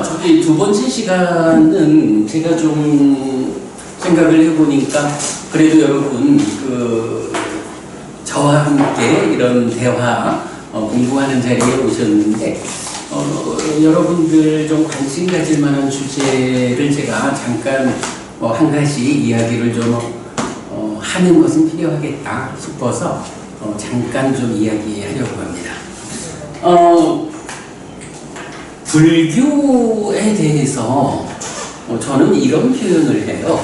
저기 두 번째 시간은 제가 좀 생각을 해보니까 그래도 여러분 저와 함께 이런 대화 공부하는 자리에 오셨는데 여러분들 좀 관심 가질 만한 주제를 제가 잠깐 한 가지 이야기를 좀 하는 것은 필요하겠다 싶어서 잠깐 좀 이야기하려고 합니다. 불교에 대해서 저는 이런 표현을 해요.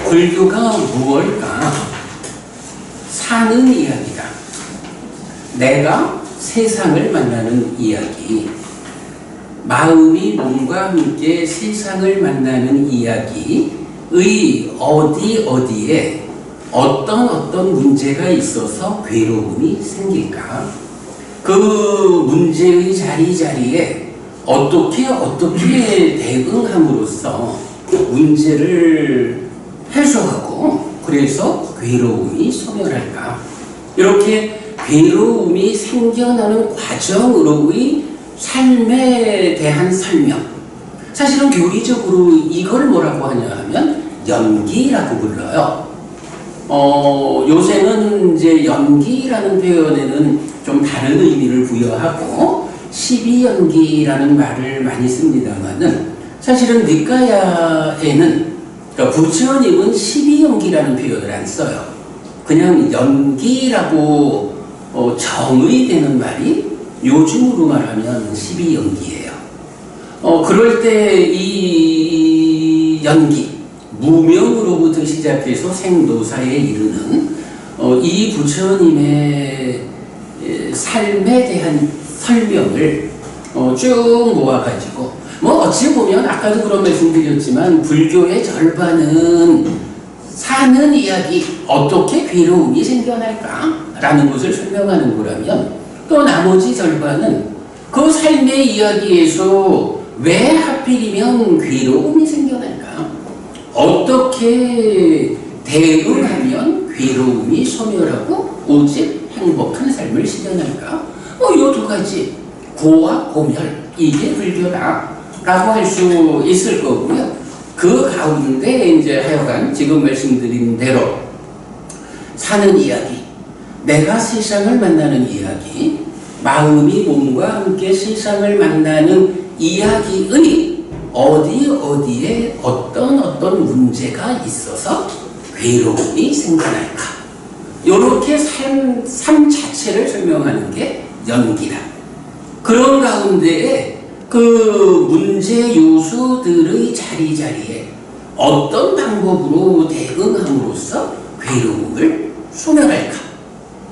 불교가 무엇일까? 사는 이야기다. 내가 세상을 만나는 이야기. 마음이 몸과 함께 세상을 만나는 이야기의 어디에 어떤 문제가 있어서 괴로움이 생길까? 그 문제의 자리자리에 어떻게 대응함으로써 문제를 해소하고 그래서 괴로움이 소멸할까? 이렇게 괴로움이 생겨나는 과정으로의 삶에 대한 설명. 사실은 교리적으로 이걸 뭐라고 하냐 하면 연기라고 불러요. 요새는 이제 연기라는 표현에는 좀 다른 의미를 부여하고 십이연기라는 말을 많이 씁니다만은 사실은 니까야에는 그러니까 부처님은 십이연기라는 표현을 안 써요. 그냥 연기라고 정의되는 말이 요즘으로 말하면 십이연기예요. 그럴 때 이 연기 무명으로부터 시작해서 생도사에 이르는 이 부처님의 삶에 대한 설명을 쭉 모아가지고 어찌 보면 아까도 그런 말씀 드렸지만 불교의 절반은 사는 이야기, 어떻게 괴로움이 생겨날까? 라는 것을 설명하는 거라면 또 나머지 절반은 그 삶의 이야기에서 왜 하필이면 괴로움이 생겨날까? 어떻게 대응하면 괴로움이 소멸하고 오직 행복한 삶을 실현할까? 이 두 가지, 고와 고멸, 이게 불교다 라고 할 수 있을 거고요. 그 가운데 이제 하여간 지금 말씀드린 대로 사는 이야기, 내가 세상을 만나는 이야기, 마음이 몸과 함께 세상을 만나는 이야기의 어디에 어떤 문제가 있어서 괴로움이 생겨날까? 이렇게 삶 자체를 설명하는 게 연기다. 그런 가운데에 그 문제 요소들의 자리자리에 어떤 방법으로 대응함으로써 괴로움을 소멸할까?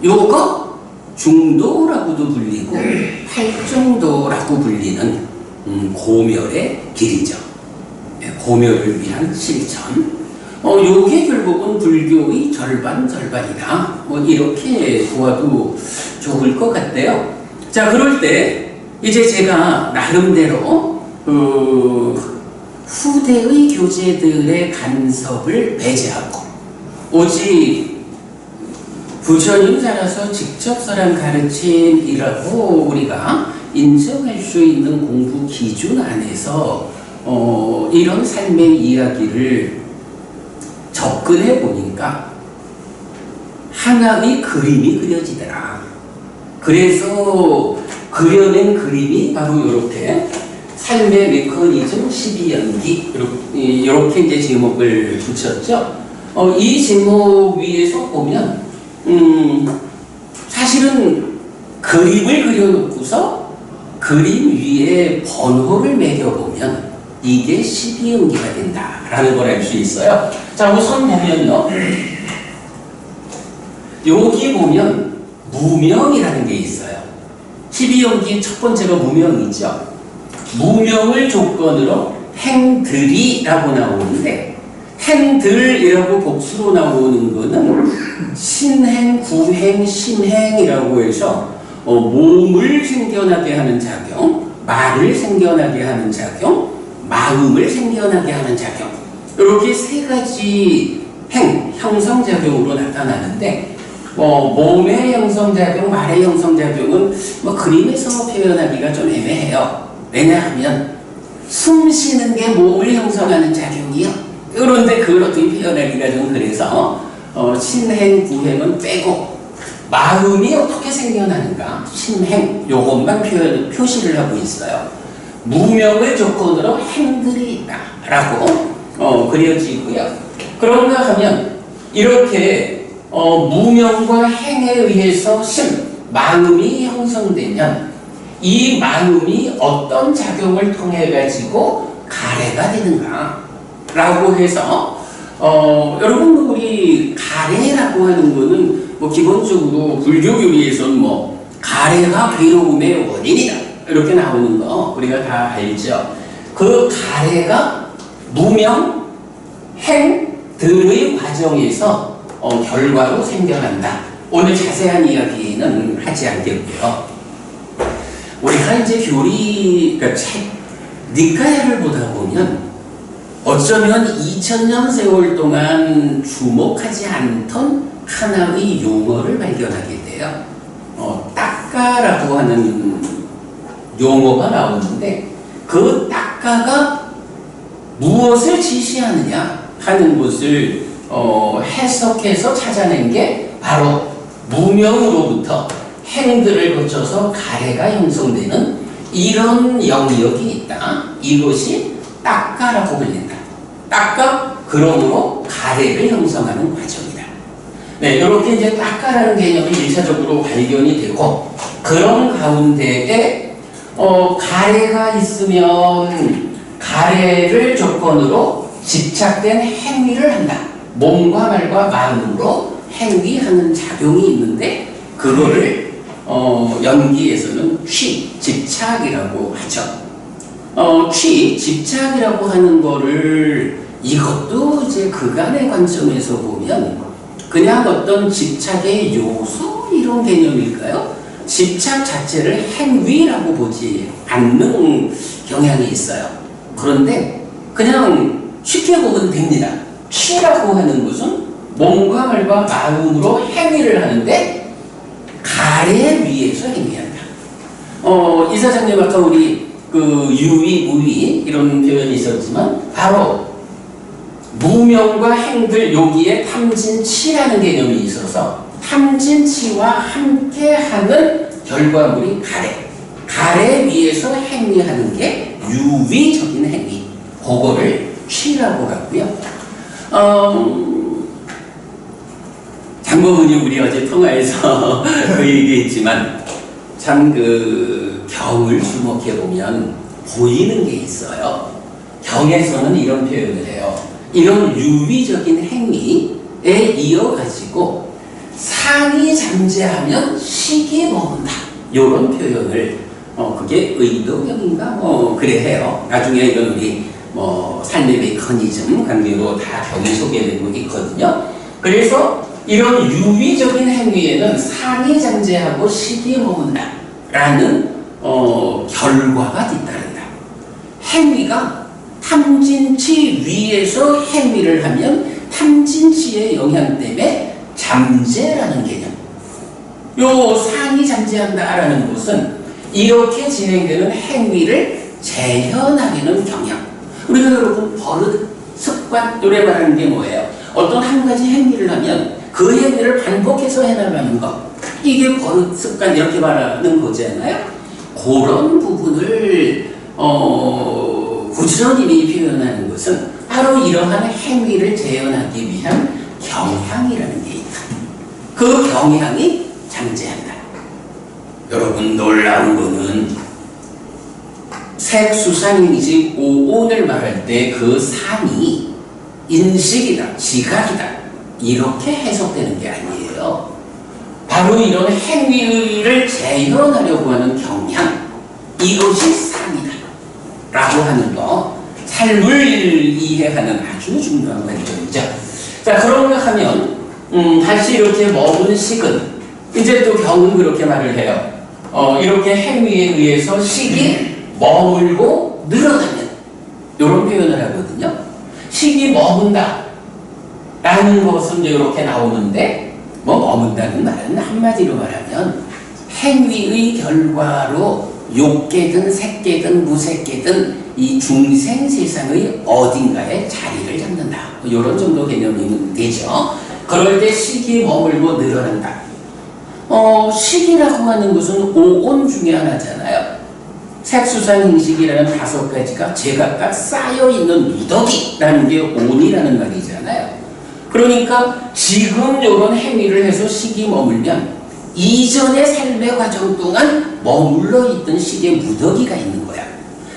요거 중도라고도 불리고 팔정도라고 불리는 고멸의 길이죠. 고멸을 위한 실천. 요게 결국은 불교의 절반이다. 이렇게 보아도 좋을 것 같아요. 자, 그럴 때 이제 제가 나름대로 후대의 교재들의 간섭을 배제하고 오직 부처님 따라서 직접 설한 가르침이라고 우리가 인정할 수 있는 공부 기준 안에서 이런 삶의 이야기를 접근해 보니까 하나의 그림이 그려지더라. 그래서 그려낸 그림이 바로 이렇게 삶의 메커니즘 12연기 이렇게 이제 제목을 붙였죠. 이 제목 위에서 보면 사실은 그림을 그려놓고서 그림 위에 번호를 매겨보면 이게 12연기가 된다라는 걸 알 수 있어요. 자, 우선 보면요. 여기 보면 무명이라는 게 있어요. 12연기 첫 번째가 무명이죠. 무명을 조건으로 행들이라고 나오는데 행들이라고 복수로 나오는 거는 신행, 구행, 신행이라고 해서 몸을 생겨나게 하는 작용, 말을 생겨나게 하는 작용, 마음을 생겨나게 하는 작용, 이렇게 세 가지 형성작용으로 나타나는데 몸의 형성작용, 말의 형성작용은 그림에서 표현하기가 좀 애매해요. 왜냐하면 숨 쉬는 게 몸을 형성하는 작용이요. 그런데 그걸 어떻게 표현하기가 좀 그래서 신행, 구행은 빼고 마음이 어떻게 생겨나는가 신행 요것만 표시를 하고 있어요. 무명을 조건으로 행들이 있다라고 그려지고요. 그런가 하면 이렇게 무명과 행에 의해서 마음이 형성되면 이 마음이 어떤 작용을 통해 가지고 가래가 되는가 라고 해서 여러분 우리 가래라고 하는 거는 뭐 기본적으로 불교 교리에서는 뭐 가래가 괴로움의 원인이다 이렇게 나오는 거 우리가 다 알죠. 그 가래가 무명, 행들의 과정에서 결과로 생겨난다. 오늘 자세한 이야기는 하지 않겠고요. 우리가 이제 교리 그러니까 책 니카야를 보다 보면 어쩌면 2000년 세월 동안 주목하지 않던 하나의 용어를 발견하게 돼요. 따까라고 하는 용어가 나오는데 그 따까가 무엇을 지시하느냐 하는 것을 해석해서 찾아낸 게 바로 무명으로부터 행들을 거쳐서 가래가 형성되는 이런 영역이 있다. 이것이 따까라고 불린다. 따까, 그러므로 가래를 형성하는 과정이다. 네, 이렇게 이제 따까라는 개념이 1차적으로 발견이 되고, 그런 가운데에, 가래가 있으면 가래를 조건으로 집착된 행위를 한다. 몸과 말과 마음으로 행위하는 작용이 있는데, 그거를, 연기에서는 집착이라고 하죠. 집착이라고 하는 거를 이것도 이제 그간의 관점에서 보면 그냥 어떤 집착의 요소 이런 개념일까요? 집착 자체를 행위라고 보지 않는 경향이 있어요. 그런데 그냥 쉽게 보면 됩니다. 취라고 하는 것은 몸과 말과 마음으로 행위를 하는데 가래 위에서 행위한다. 이사장님 아까 우리 유위, 무위 이런 표현이 있었지만 바로 무명과 행들 여기에 탐진치라는 개념이 있어서 탐진치와 함께하는 결과물이 가래 위에서 행위하는 게 유위적인 행위 그거를 취라고 하고요. 장모분이 우리 어제 통화에서 그 얘기했지만 참 경을 주목해보면 보이는 게 있어요. 경에서는 이런 표현을 해요. 이런 유위적인 행위에 이어가지고 상이 잠재하면 식이 머문다. 이런 표현을 그게 의도경인가 그래 해요. 나중에 이건 우리 삶의 메커니즘 관계로 다 경이 소개되고 있거든요. 그래서 이런 유위적인 행위에는 상이 잠재하고 식이 머문다 라는 결과가 뒤따른다. 행위가 탐진치 위에서 행위를 하면 탐진치의 영향 때문에 잠재라는 개념. 요 상이 잠재한다라는 것은 이렇게 진행되는 행위를 재현하려는 경향. 우리가 여러분 버릇, 습관, 노래 말하는 게 뭐예요? 어떤 한 가지 행위를 하면 그 행위를 반복해서 해나가는 것. 이게 버릇, 습관 이렇게 말하는 거잖아요. 그런 부분을 부지런히 표현하는 것은 바로 이러한 행위를 재현하기 위한 경향이라는 게 있다. 그 경향이 잠재한다. 여러분 놀라운 거는 색수상인이지 오온을 말할 때 그 상이 인식이다, 지각이다 이렇게 해석되는 게 아니에요. 바로 이런 행위를 재현하려고 하는 경향, 이것이 상이다 라고 하는 거, 삶을 이해하는 아주 중요한 관점이죠. 자, 그런가 하면 다시 이렇게 머문 식은 이제 또 경은 그렇게 말을 해요. 이렇게 행위에 의해서 식이 머물고 늘어나면 이런 표현을 하거든요. 식이 머문다 라는 것은 이렇게 나오는데 머문다는 말은 한마디로 말하면 행위의 결과로 욕계든 색계든 무색계든 이 중생 세상의 어딘가에 자리를 잡는다. 이런 정도 개념이 되죠. 그럴 때 식이 머물고 늘어난다. 식이라고 하는 것은 오온 중에 하나잖아요. 색수산 행식이라는 5가지가 제각각 쌓여있는 무더기라는 게 온이라는 말이잖아요. 그러니까 지금 이런 행위를 해서 식이 머물면 이전의 삶의 과정 동안 머물러 있던 식의 무더기가 있는 거야.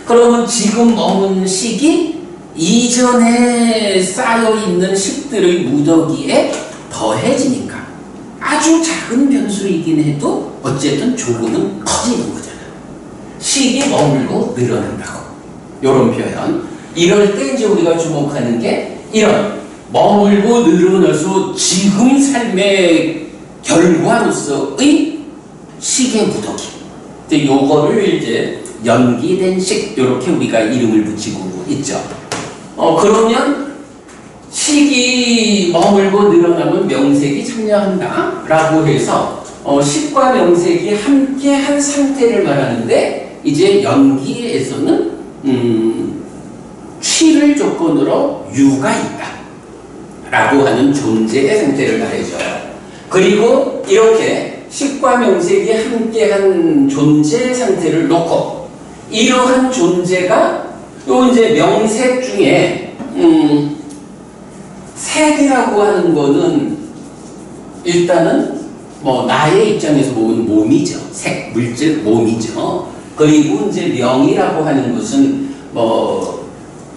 그러면 지금 머문 식이 이전에 쌓여있는 식들의 무더기에 더해지니까 아주 작은 변수이긴 해도 어쨌든 조금은 커지는 거잖아. 식이 머물고 늘어난다고. 이런 표현. 이럴 때 이제 우리가 주목하는 게 이런 머물고 늘어나서 지금 삶의 결과로서의 식의 무더기. 근데 요거를 이제 연기된 식, 이렇게 우리가 이름을 붙이고 있죠. 그러면 식이 머물고 늘어나면 명색이 참여한다 라고 해서 식과 명색이 함께한 상태를 말하는데, 이제 연기에서는 취를 조건으로 유가 있다 라고 하는 존재의 상태를 말해줘요. 그리고 이렇게 식과 명색이 함께한 존재의 상태를 놓고, 이러한 존재가 또 이제 명색 중에 색이라고 하는 거는 일단은 뭐 나의 입장에서 보면 몸이죠. 색, 물질, 몸이죠. 그리고 이제 명이라고 하는 것은 뭐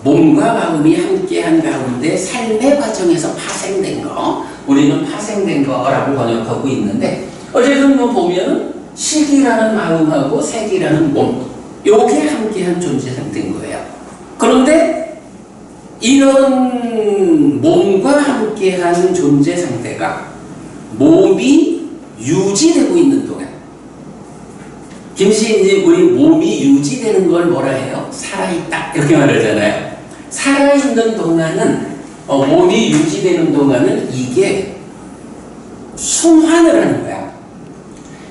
몸과 마음이 함께한 가운데 삶의 과정에서 파생된 거, 우리는 파생된 거라고 번역하고 있는데, 어쨌든 뭐 보면 식이라는 마음하고 색이라는 몸, 요게 함께한 존재 상태인 거예요. 그런데 이런 몸과 함께한 존재 상태가 몸이 유지되고 있는 동안, 김시인이 우리 몸이 유지되는 걸 뭐라 해요? 살아있다 이렇게 말하잖아요. 살아있는 동안은 몸이 유지되는 동안은 이게 순환을 하는 거야.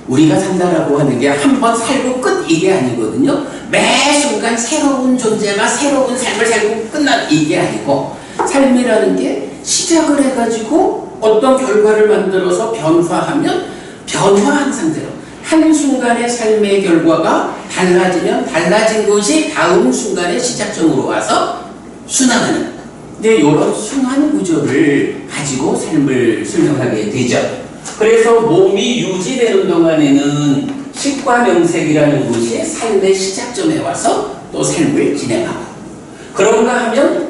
우리가 산다라고 하는 게 한 번 살고 끝 이게 아니거든요. 매 순간 새로운 존재가 새로운 삶을 살고 끝난 이게 아니고, 삶이라는 게 시작을 해가지고 어떤 결과를 만들어서 변화하면 변화한 상태로 한순간의 삶의 결과가 달라지면 달라진 것이 다음 순간의 시작점으로 와서 순환하는, 근데 이런 순환 구조를 가지고 삶을 설명하게 되죠. 그래서 몸이 유지되는 동안에는 식과 명색이라는 것이 삶의 시작점에 와서 또 삶을 진행하고, 그런가 하면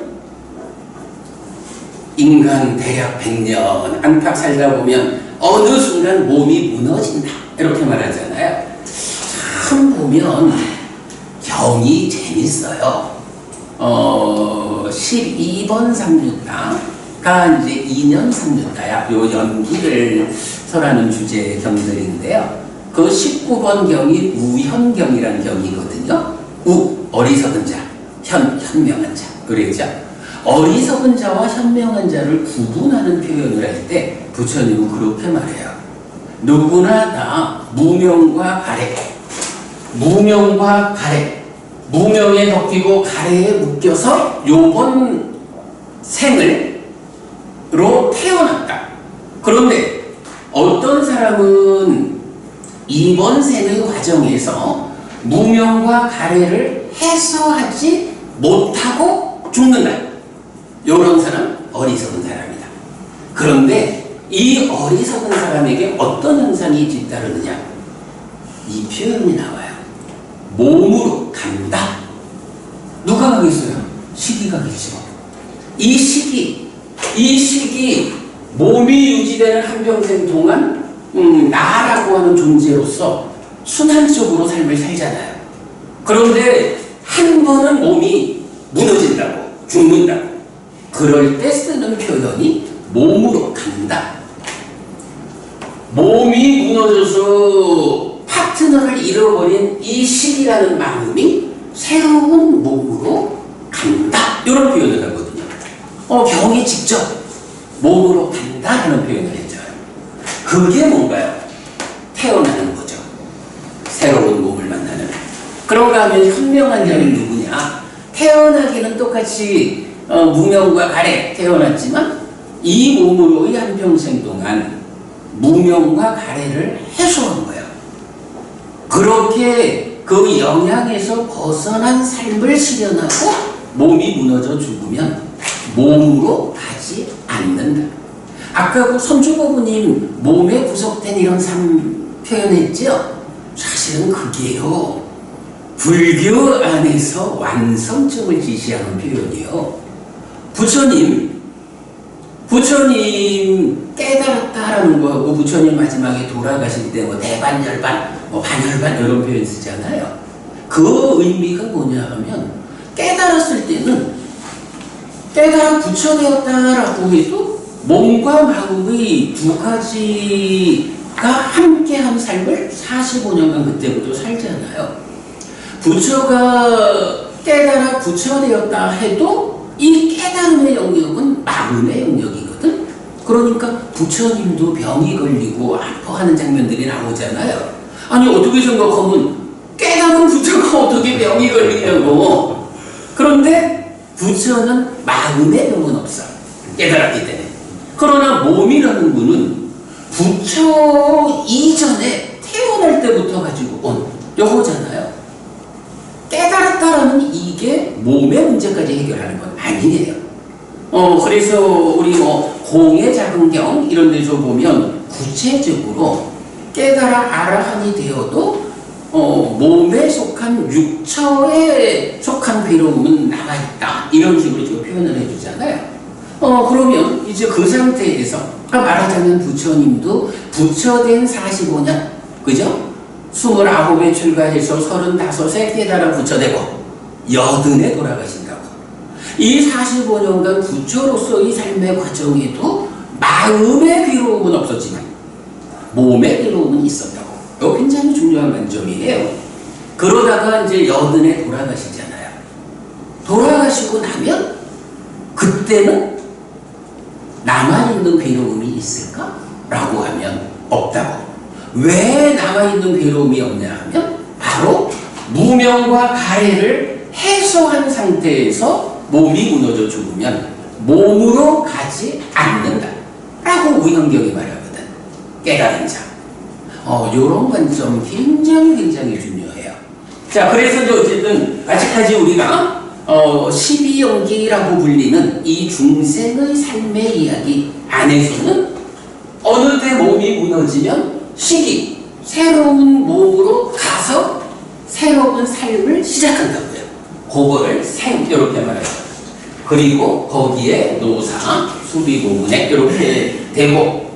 인간 대략 100년 안팎 살다 보면 어느 순간 몸이 무너진다 이렇게 말하잖아요. 참 보면 경이 재밌어요. 12번 삼류다가 이제 2년 삼류다야. 요 연기를 설하는 주제의 경들인데요. 그 19번 경이 우현경이라는 경이거든요. 어리석은 자, 현명한 자. 그랬죠? 어리석은 자와 현명한 자를 구분하는 표현을 할 때 부처님은 그렇게 말해요. 누구나 다 무명과 가래, 무명과 가래, 무명에 덮이고 가래에 묶여서 요번 생을로 태어났다. 그런데 어떤 사람은 이번 생의 과정에서 무명과 가래를 해소하지 못하고 죽는다. 이런 사람 어리석은 사람이다. 그런데 이 어리석은 사람에게 어떤 현상이 뒤따르느냐, 이 표현이 나와요. 몸으로 간다. 누가 가겠어요? 식이 가겠죠. 이 식이 몸이 유지되는 한평생 동안 나라고 하는 존재로서 순환적으로 삶을 살잖아요. 그런데 한 번은 몸이 무너진다고, 죽는다고. 그럴 때 쓰는 표현이 몸으로 간다. 몸이 무너져서 파트너를 잃어버린 이 식이라는 마음이 새로운 몸으로 간다. 이런 표현을 하거든요. 경이 직접 몸으로 간다라는 표현을 해줘요. 그게 뭔가요? 태어나는 거죠. 새로운 몸을 만나는. 그런가 하면 현명한 자는 누구냐? 태어나기는 똑같이 무명과 가래 태어났지만 이 몸으로의 한평생 동안 무명과 가래를 해소한 거예요. 그렇게 그 영향에서 벗어난 삶을 실현하고 몸이 무너져 죽으면 몸으로 가지 않는다. 아까 그 선주보부님 몸에 구속된 이런 삶 표현했죠? 사실은 그게요, 불교 안에서 완성증을 지시하는 표현이에요. 부처님 깨달았다라는 거하고 부처님 마지막에 돌아가실 때 뭐 대반열반, 뭐 반열반 이런 표현 쓰잖아요. 그 의미가 뭐냐 하면 깨달았을 때는 깨달아 부처되었다라고 해도 몸과 마음의 두 가지가 함께한 삶을 45년간 그때부터 살잖아요. 부처가 깨달아 부처되었다 해도 이 깨달음의 영역은 마음의 영역이거든. 그러니까 부처님도 병이 걸리고 아파하는 장면들이 나오잖아요. 아니 어떻게 생각하면 깨달은 부처가 어떻게 병이 걸리냐고. 그런데 부처는 마음의 병은 없어, 깨달았기 때문에. 그러나 몸이라는 분은 부처 이전에 태어날 때부터 가지고 온 요거잖아요. 깨달았다라는 이게 몸의 문제까지 해결하는 건 아니에요. 그래서 우리 공의 작은 경 이런 데서 보면 구체적으로 깨달아 아라한이 되어도 몸에 속한 육처에 속한 괴로움은 남아있다, 이런 식으로 지금 표현을 해주잖아요. 그러면 이제 그 상태에서 말하자면 부처님도 부처된 45년, 그죠? 29에 출가해서 35에 깨달아 부처되고 80에 돌아가신다고. 이 45년간 부처로서의 삶의 과정에도 마음의 괴로움은 없었지만 몸의 괴로움은 있었다고. 이거 굉장히 중요한 관점이에요. 그러다가 이제 80에 돌아가시잖아요. 돌아가시고 나면 그때는 남아있는 괴로움이 있을까? 라고 하면 없다고. 왜 남아있는 괴로움이 없냐 하면 바로 무명과 가래를 해소한 상태에서 몸이 무너져 죽으면 몸으로 가지 않는다 라고 우영경이 말하거든. 깨달은 자. 요런 관점 굉장히 중요해요. 자, 그래서 이제 어쨌든 아직까지 우리가 12연기라고 불리는 이 중생의 삶의 이야기 안에서는 어느 때 몸이 무너지면 시기, 새로운 몸으로 가서 새로운 삶을 시작한다고요. 그거를 생, 이렇게 말해요. 그리고 거기에 노사, 수비고문에 이렇게 되고,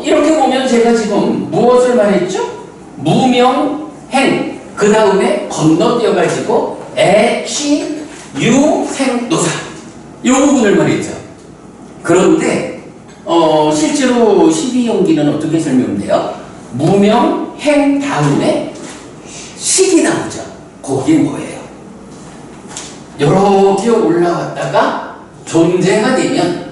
이렇게 보면 제가 지금 무엇을 말했죠? 무명, 행, 그 다음에 건너뛰어가지고 애, 시, 유, 생, 노사, 이 부분을 말했죠. 그런데 실제로 12연기는 어떻게 설명돼요? 무명, 행 다음에 식이 나오죠. 그게 뭐예요? 이렇게 올라왔다가 존재가 되면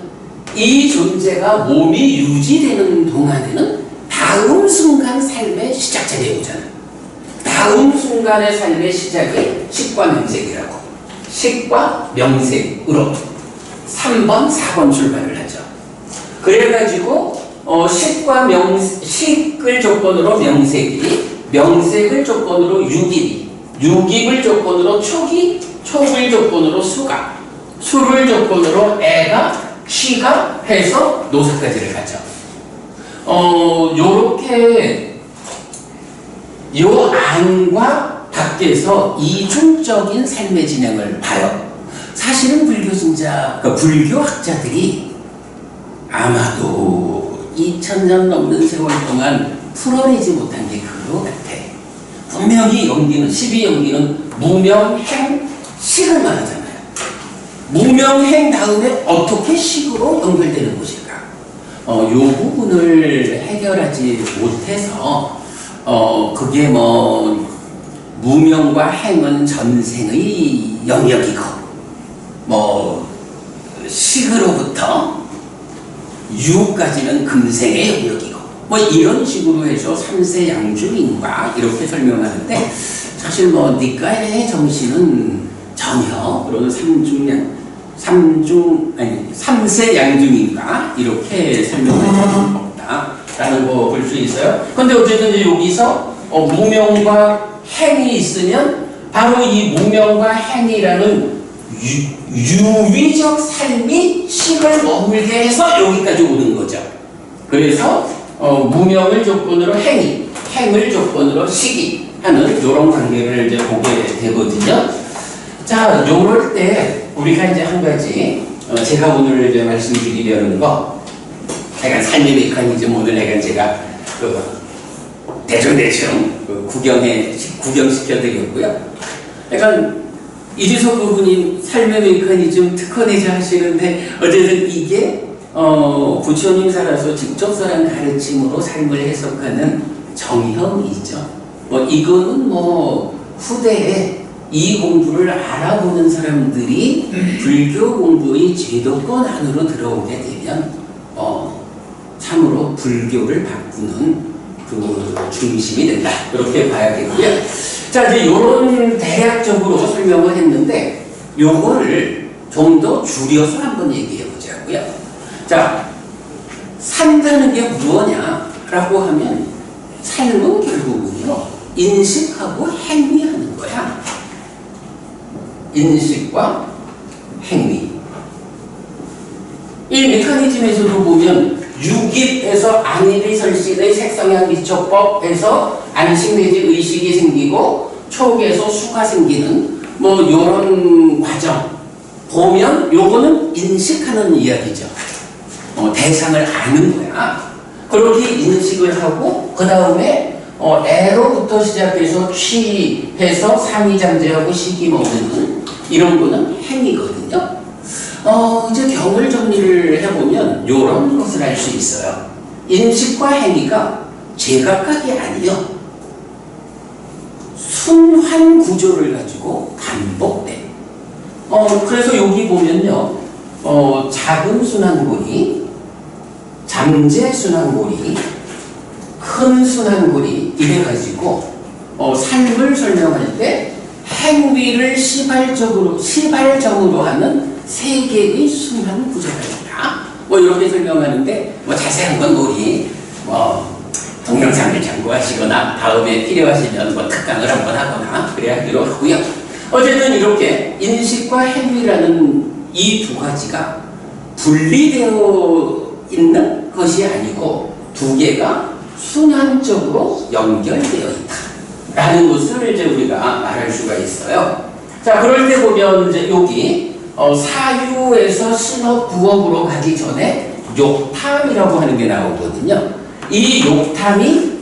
이 존재가 몸이 유지되는 동안에는 다음 순간 삶의 시작점이 오잖아요. 다음 순간의 삶의 시작이 식과 명색이라고. 식과 명색으로 3번, 4번 출발을 하죠. 그래가지고 식과 식을 조건으로 명색이, 명색을 조건으로 육입이, 육입을 조건으로 촉이, 촉을 조건으로 수가, 수를 조건으로 애가, 시가 해서 노사까지를 가죠. 요렇게 요 안과 밖에서 이중적인 삶의 진행을 봐요. 사실은 불교 신자, 그러니까 불교 학자들이 아마도 2000년 넘는 세월 동안 풀어내지 못한 게 그거 같아. 분명히 연기는, 12연기는 무명, 행, 식을 말하잖아요. 무명, 행 다음에 어떻게 식으로 연결되는 것일까? 요 부분을 해결하지 못해서 그게 뭐 무명과 행은 전생의 영역이고 뭐 식으로부터 유까지는 금생의 영역이고 뭐 이런 식으로 해서 3세 양주인과 이렇게 설명하는데 사실 뭐 니까의 정신은 전혀 그런 삼세 양중인가 이렇게 설명할 수는 없다라는 거 볼 수 있어요. 그런데 어쨌든 이제 여기서 무명과 행이 있으면 바로 이 무명과 행이라는 유위적 삶이 식을 머물게 해서 여기까지 오는 거죠. 그래서 무명을 조건으로 행을 조건으로 식이 하는 이런 관계를 이제 보게 되거든요. 자, 요럴 때 우리가 이제 한 가지 제가 오늘 이제 말씀드리려는 거, 약간 삶의 메커니즘 오늘 약간 제가 대충 구경시켜 드렸고요. 약간 이주석 부부님 삶의 메커니즘 특허내자 하시는데 어쨌든 이게 부처님 살아서 직접설한 가르침으로 삶을 해석하는 정형이죠. 이거는 후대에 이 공부를 알아보는 사람들이 불교 공부의 제도권 안으로 들어오게 되면 참으로 불교를 바꾸는 그 중심이 된다. 그렇게 봐야겠고요. 자, 이제 요런 대략적으로 설명을 했는데 요거를 좀 더 줄여서 한번 얘기해 보자고요. 자, 산다는 게 무엇냐라고 하면 삶은 결국은요 인식하고 행위하는 거야. 인식과 행위. 이 메커니즘에서도 보면 유깁에서 안일이설신의 색성향 미촉법에서 안식 내지 의식이 생기고 촉에서 수가 생기는 요런 과정 보면 요거는 인식하는 이야기죠. 대상을 아는 거야. 그렇게 인식을 하고 그 다음에 애로부터 시작해서 취해서 상의장제하고 식이 먹는 이런 거는 행위거든요. 이제 경을 정리를 해보면 이런 것을 알 수 있어요. 인식과 행위가 제각각이 아니요. 순환 구조를 가지고 반복돼. 그래서 여기 보면요. 작은 순환고리, 잠재 순환고리, 큰 순환고리 이래가지고 삶을 설명할 때 행위를 시발적으로 하는 세 개의 순환 구조가 있다. 이렇게 설명하는데 자세한 건 우리 동영상을 참고하시거나 다음에 필요하시면 특강을 한번 하거나 그래야 하기로 하고요. 어쨌든 이렇게 인식과 행위라는 이 두 가지가 분리되어 있는 것이 아니고 두 개가 순환적으로 연결되어 있다라는 것을 이제 우리가 말할 수가 있어요. 자, 그럴 때 보면 이제 여기 사유에서 신업 부업으로 가기 전에 욕탐이라고 하는 게 나오거든요. 이 욕탐이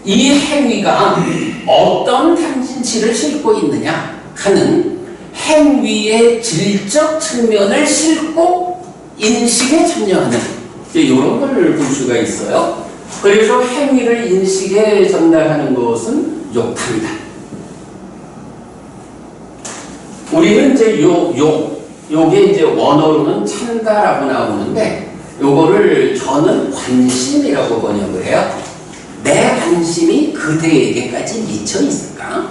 이 행위가 어떤 탐진치를 싣고 있느냐 하는 행위의 질적 측면을 싣고 인식에 참여하는 이런 걸 볼 수가 있어요. 그래서 행위를 인식에 전달하는 것은 욕탐이다. 우리는 이제 요게 이제 원어로는 찬다라고 나오는데 요거를 저는 관심이라고 번역을 해요. 내 관심이 그대에게까지 미쳐 있을까?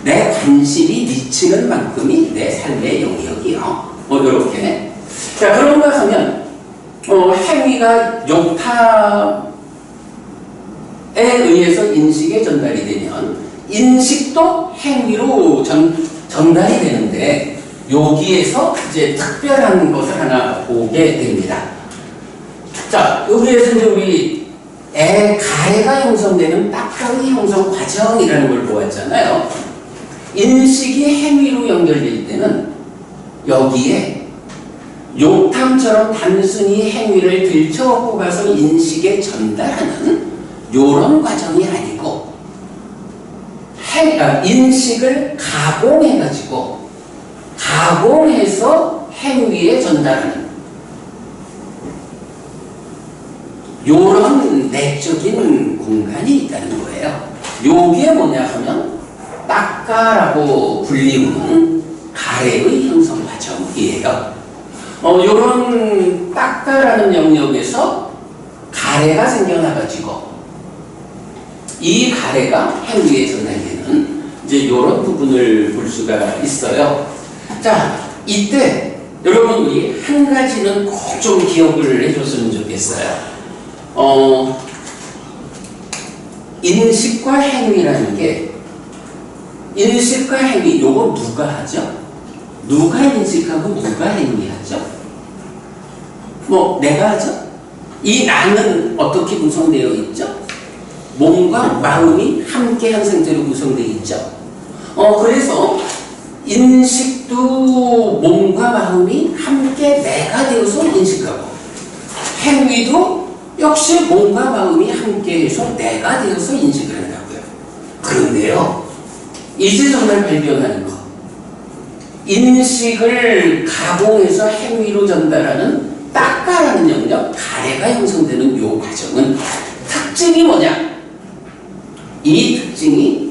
내 관심이 미치는 만큼이 내 삶의 영역이요. 요렇게. 자, 그런가 하면 행위가 욕탐에 의해서 인식에 전달이 되면 인식도 행위로 전달이 되는데 여기에서 이제 특별한 것을 하나 보게 됩니다. 자, 여기에서 이제 우리 가해가 형성되는 딱가의 형성 과정이라는 걸 보았잖아요. 인식이 행위로 연결될 때는 여기에 욕탐처럼 단순히 행위를 들쳐 뽑아서 인식에 전달하는 이런 과정이 아니고 인식을 가공해서 행위에 전달하는 이런 내적인 공간이 있다는 거예요. 요게 뭐냐 하면 딱가라고 불리우는 가래의 형성 과정이에요. 요런 딱가라는 영역에서 가래가 생겨나가지고 이 가래가 행위에 전달되는 이제 이런 부분을 볼 수가 있어요. 자, 이때 여러분 우리 한 가지는 꼭 좀 기억을 해줬으면 좋겠어요. 인식과 행위라는 게, 인식과 행위 요거 누가 하죠? 누가 인식하고 누가 행위하죠? 뭐 내가 하죠? 이 나는 어떻게 구성되어 있죠? 몸과 마음이 함께 한 상태로 구성되어 있죠. 그래서 인식도 몸과 마음이 함께 내가 되어서 인식하고, 행위도 역시 몸과 마음이 함께해서 내가 되어서 인식을 한다고요. 그런데요, 이제 정말 발견하는 거, 인식을 가공해서 행위로 전달하는 닦아라는 영역, 가래가 형성되는 이 과정은 특징이 뭐냐? 이 특징이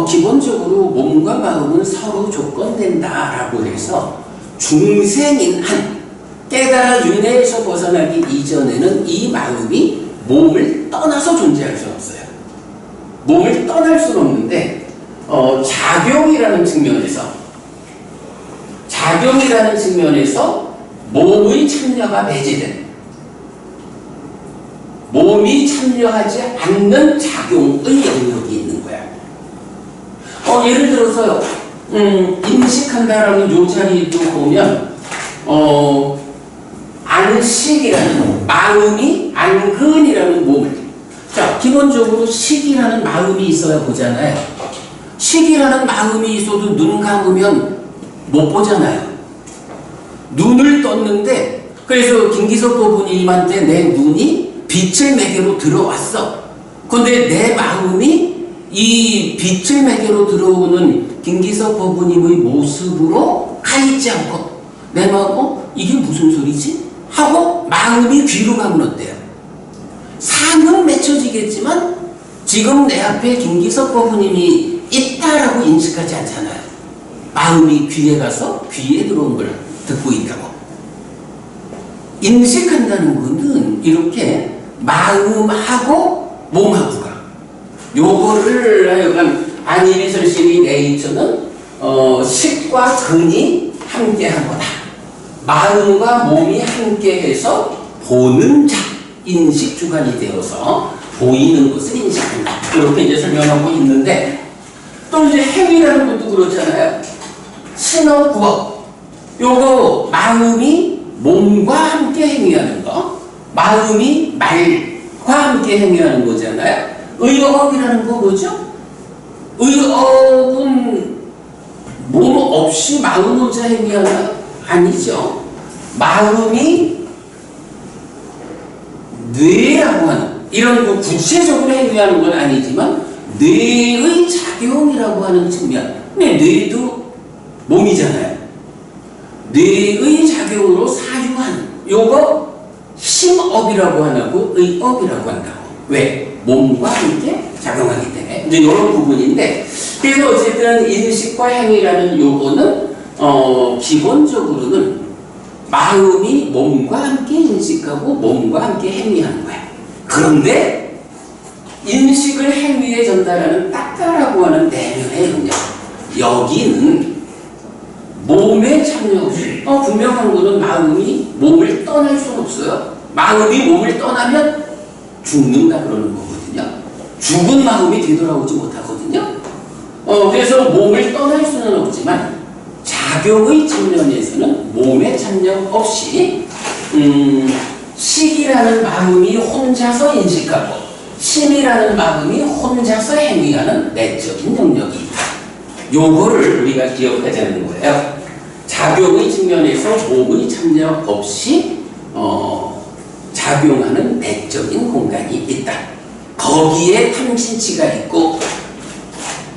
기본적으로 몸과 마음은 서로 조건된다라고 해서 중생인 한 깨달아 윤회에서 벗어나기 이전에는 이 마음이 몸을 떠나서 존재할 수 없어요. 몸을 떠날 수는 없는데 작용이라는 측면에서 몸의 참여가 배제된, 몸이 참여하지 않는 작용의 영역이 있는 거야. 예를 들어서요, 인식한다라는 요 자리도 보면, 안식이라는 마음이 안근이라는 몸을, 자, 기본적으로 식이라는 마음이 있어야 보잖아요. 식이라는 마음이 있어도 눈 감으면 못 보잖아요. 눈을 떴는데, 그래서 김기석 법부님한테 내 눈이 빛의 매개로 들어왔어. 근데 내 마음이 이 빛의 매개로 들어오는 김기석 법부님의 모습으로 가있지 않고, 내 마음, 이게 무슨 소리지? 하고 마음이 귀로 가면 어때요? 산은 맺혀지겠지만 지금 내 앞에 김기석 법부님이 있다라고 인식하지 않잖아요. 마음이 귀에 가서 귀에 들어온 걸 듣고 있다고. 인식한다는 것은 이렇게 마음하고 몸하고가, 요거를 하여간 안이리설신이 네이처는 식과 근이 함께한 거다. 마음과 몸이 함께해서 보는 자, 인식 주관이 되어서 보이는 것을 인식한다. 이렇게 이제 설명하고 있는데, 또 이제 행위라는 것도 그렇잖아요. 신어 구억, 요거 마음이 몸과 함께 행위하는 거, 마음이 말과 함께 행위하는 거잖아요. 의업이라는 거 뭐죠? 의업은 몸 없이 마음 혼자 행위하나요? 아니죠. 마음이 뇌라고 하는, 이런 거 구체적으로 행위하는 건 아니지만 뇌의 작용이라고 하는 측면. 근데 뇌도 몸이잖아요. 뇌의 작용으로 사유하는, 요거 심업이라고 하고 의업이라고 한다고. 왜? 몸과 함께 작용하기 때문에. 이제 이런 부분인데, 그래서 어쨌든 인식과 행위라는 요거는 기본적으로는 마음이 몸과 함께 인식하고 몸과 함께 행위하는 거야. 그런데 인식을 행위에 전달하는 닦아라고 하는 내면의 영역, 여기는 몸에 참여 없이, 분명한 거는 마음이 몸을 떠날 수는 없어요. 마음이 몸을 떠나면 죽는다 그러는 거거든요. 죽은 마음이 되돌아오지 못하거든요. 그래서 몸을 떠날 수는 없지만 작용의 측면에서는 몸에 참여 없이 식이라는 마음이 혼자서 인식하고 심이라는 마음이 혼자서 행위하는 내적인 영역이 있다. 요거를 우리가 기억하자는 거예요. 작용의 측면에서 몸의 참여 없이 작용하는 내적인 공간이 있다. 거기에 탐진치가 있고,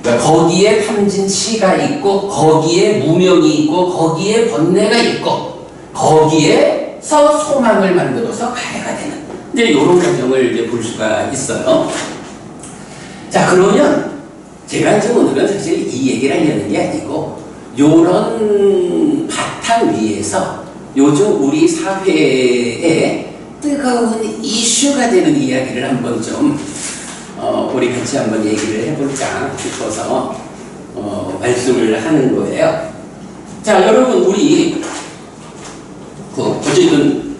거기에 탐진치가 있고, 거기에 무명이 있고, 거기에 번뇌가 있고, 거기에서 소망을 만들어서 가해가 되는, 이제 이런 과정을 이제 볼 수가 있어요. 자, 그러면 제가 이제 오늘은 사실 이 얘기를 하려는 게 아니고, 요런 바탕 위에서 요즘 우리 사회에 뜨거운 이슈가 되는 이야기를 한번 좀 우리 같이 한번 얘기를 해볼까 싶어서 말씀을 하는 거예요. 자, 여러분, 우리 어쨌든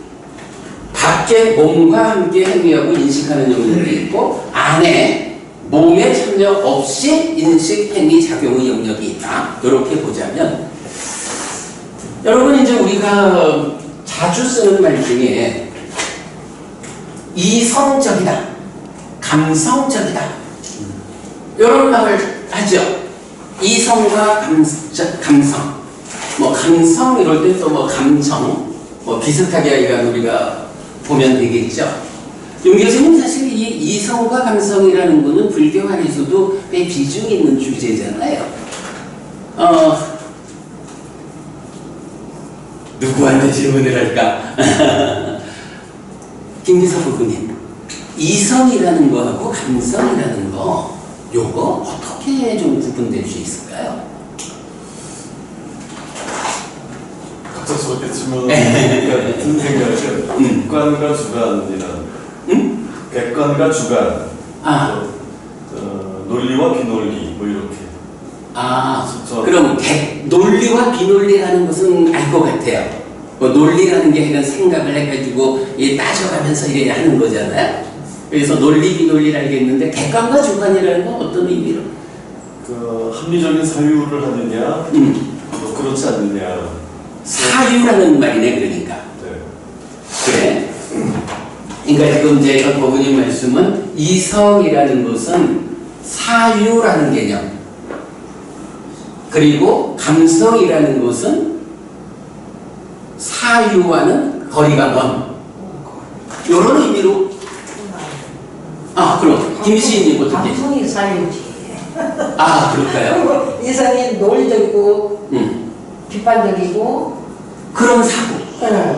밖에 몸과 함께 행위하고 인식하는 영역이 있고 안에 몸에 참여 없이 인식, 행위, 작용의 영역이 있다. 이렇게 보자면 여러분, 이제 우리가 자주 쓰는 말 중에 이성적이다, 감성적이다, 이런 말을 하죠. 이성과 감성, 뭐 감성 이럴 때 또 뭐 감정, 뭐 비슷하게 우리가 보면 되겠죠. 윤 교수님, 사실 이 이성과 감성이라는 거는 불교 안에서도 꽤 비중 있는 주제잖아요. 누구한테 질문을 할까? 김기석 부부님, 이성이라는 거하고 감성이라는 거, 요거 어떻게 좀 구분될 수 있을까요? 각자스럽겠지만 든 생각은 객관과 주관이라는 객관과 주관, 논리와 비논리 뭐 이렇게. 그럼 논리와 비논리라는 것은 알 것 같아요. 뭐 논리라는 게 이런 생각을 해가지고 따져가면서 이래야 하는 거잖아요. 그래서 논리, 비논리를 알겠는데 객관과 주관이라는 건 어떤 의미로? 합리적인 사유를 하느냐, 또 그렇지 않느냐. 사유라는 말이네, 그러니까. 네. 그래. 그러니까 지금 제가 법원님 말씀은 이성이라는 것은 사유라는 개념, 그리고 감성이라는 것은 사유와는 거리가 먼, 이런 의미로. 그럼 김시인님 어떻게? 감성이 사유지. 그럴까요? 이성이 논리적이고 비판적이고 그런 사고,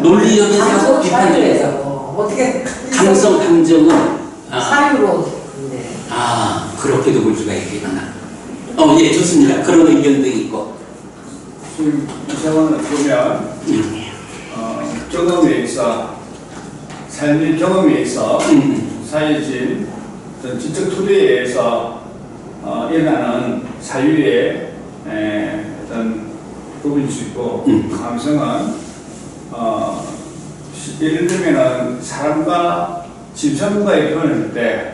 논리적인 사고, 비판적인 사고. 어떻게 감성, 감정은 사유로. 그렇게도 볼 수가 있겠구나. 예, 좋습니다. 그런 의견도 있고. 지금 이 상황을 보면 경험에 있어, 삶의 경험에 있어 사회진 어떤 지적 토대에 의해서 일어나는 사유의 어떤 부분일 수 있고, 감성은 예를 들면은 사람과 짐승과의 표현을 할 때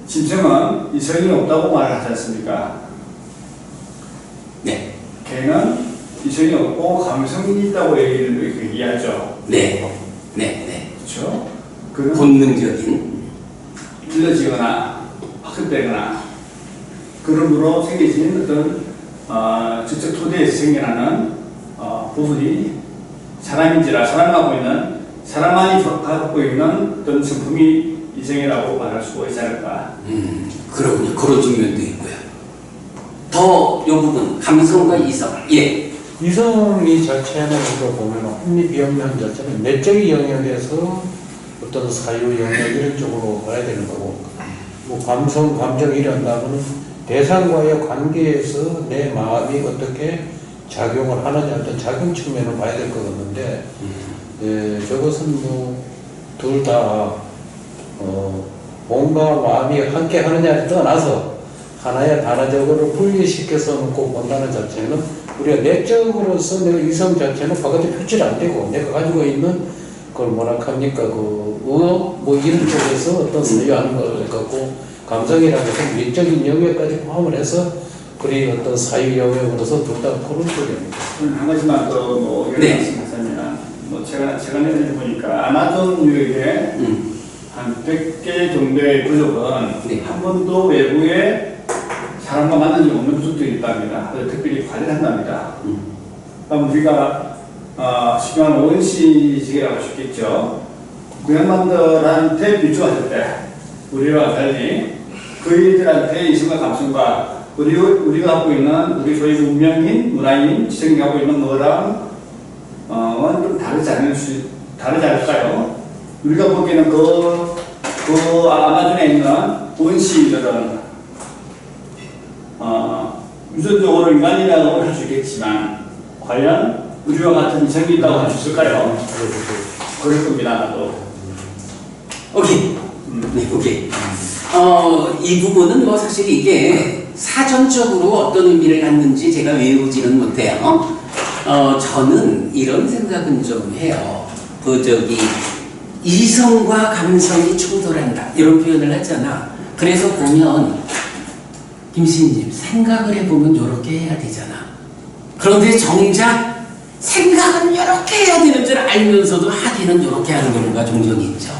짐승은 이성이 없다고 말을 하지 않습니까? 네. 개는 이성이 없고 감성이 있다고 얘기하죠. 네. 네. 그렇죠? 그는 본능적인. 일러지거나 확산되거나 그러므로 생겨진 어떤 지적 토대에서 생겨나는 부분이 사람인지라 사람만이 갖고 있는 어떤 성품이 이성이라고 말할 수 있지 않을까. 그렇군요. 그런 측면도 있고요. 더 이 부분, 감성과 이성. 예. 이성이 자체는 우리가 보면 합리비영량 자체는 내적인 영역에서 어떤 사유 영역 이런 쪽으로 봐야 되는 거고, 뭐 감성, 감정 이런다고는 대상과의 관계에서 내 마음이 어떻게 작용을 하느냐 어떤 작용 측면을 봐야 될 것 같는데, 저것은 뭐 둘 다 몸과 마음이 함께 하느냐를 떠나서 하나의 단어적으로 분리시켜서 놓고 본다는 자체는 우리가 내적으로서 내가 이성 자체는 바깥에 표출이 안 되고 내가 가지고 있는 그걸 뭐라 합니까 뭐 이런 쪽에서 어떤 사유하는 것 같고, 감성이라는 것은 외적인 영역까지 포함을 해서 그리 어떤 사유 영역으로서 둘 다 그런 쪽입니다. 한 가지만 더 네. 말씀하자면, 제가 내일 보니까 아마존 유역에 한 100개 정도의 부족은 네. 한 번도 외부에 사람과 만난 적이 없는 부족들이 있답니다. 그래서 특별히 관리를 한답니다. 그럼 우리가 쉽게 말하면 원시지계라고 할 수 있겠죠. 그 양반들한테 비추었을 때 우리와 달리 그이들한테 이성과 감성과 우리가 갖고 있는 우리 소위 문명인, 문화인, 지성이 갖고 있는 거랑 좀 다르지 않을까요? 우리가 보기에는 그 아마존에 있는 원시들은 유전적으로 인간이라고 할 수 있겠지만 과연 우리와 같은 이성이 있다고 할 수 있을까요? 그럴 겁니다, 나도. 오케이. 네, 오케이. 이 부분은 뭐 사실 이게 사전적으로 어떤 의미를 갖는지 제가 외우지는 못해요. 저는 이런 생각은 좀 해요. 이성과 감성이 충돌한다. 이런 표현을 하잖아. 그래서 보면, 김신님, 생각을 해보면 이렇게 해야 되잖아. 그런데 정작 생각은 이렇게 해야 되는 줄 알면서도 하기는 이렇게 하는 경우가 종종 있죠.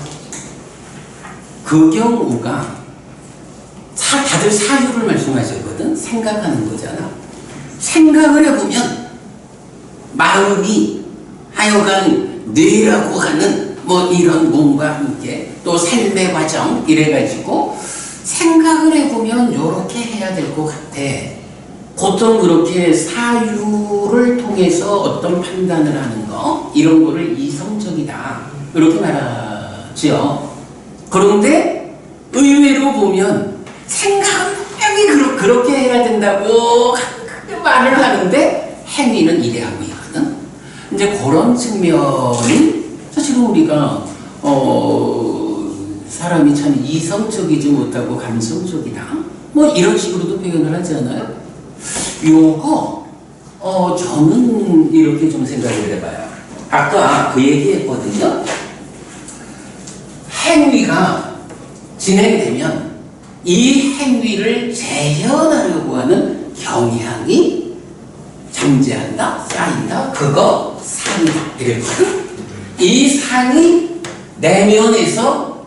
그 경우가 다들 사유를 말씀하셨거든. 생각하는 거잖아. 생각을 해보면 마음이 하여간 뇌라고 하는 뭐 이런 몸과 함께 또 삶의 과정 이래가지고 생각을 해보면 이렇게 해야 될 것 같아. 보통 그렇게 사유를 통해서 어떤 판단을 하는 거 이런 거를 이성적이다 이렇게 말하죠. 그런데 의외로 보면 생각은 분명히 그렇게 해야 된다고 말을 하는데 행위는 이래하고 있거든. 이제 그런 측면이 사실은 우리가 사람이 참 이성적이지 못하고 감성적이다 뭐 이런 식으로도 표현을 하지 않아요? 요거 저는 이렇게 좀 생각을 해봐요. 아까 그 얘기했거든요. 행위가 진행되면 이 행위를 재현하려고 하는 경향이 잠재한다, 쌓인다, 그거 상이다 이랬거든. 이 상이 내면에서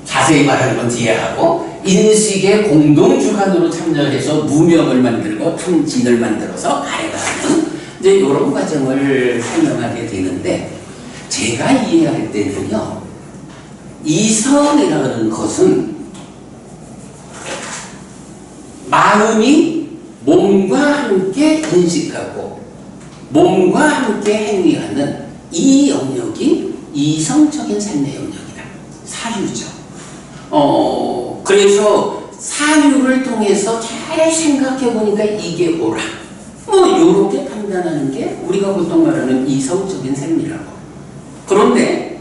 자세히 말하는 건 뒤에 하고 인식의 공동 주관으로 참여해서 무명을 만들고 탐진을 만들어서 가해가는 이제 이런 과정을 설명하게 되는데 제가 이해할 때는요. 이성이라는 것은 마음이 몸과 함께 인식하고 몸과 함께 행위하는 이 영역이 이성적인 삶의 영역이다. 사유죠. 그래서 사유를 통해서 잘 생각해 보니까 이게 옳아. 뭐 요렇게 판단하는 게 우리가 보통 말하는 이성적인 삶이라고. 그런데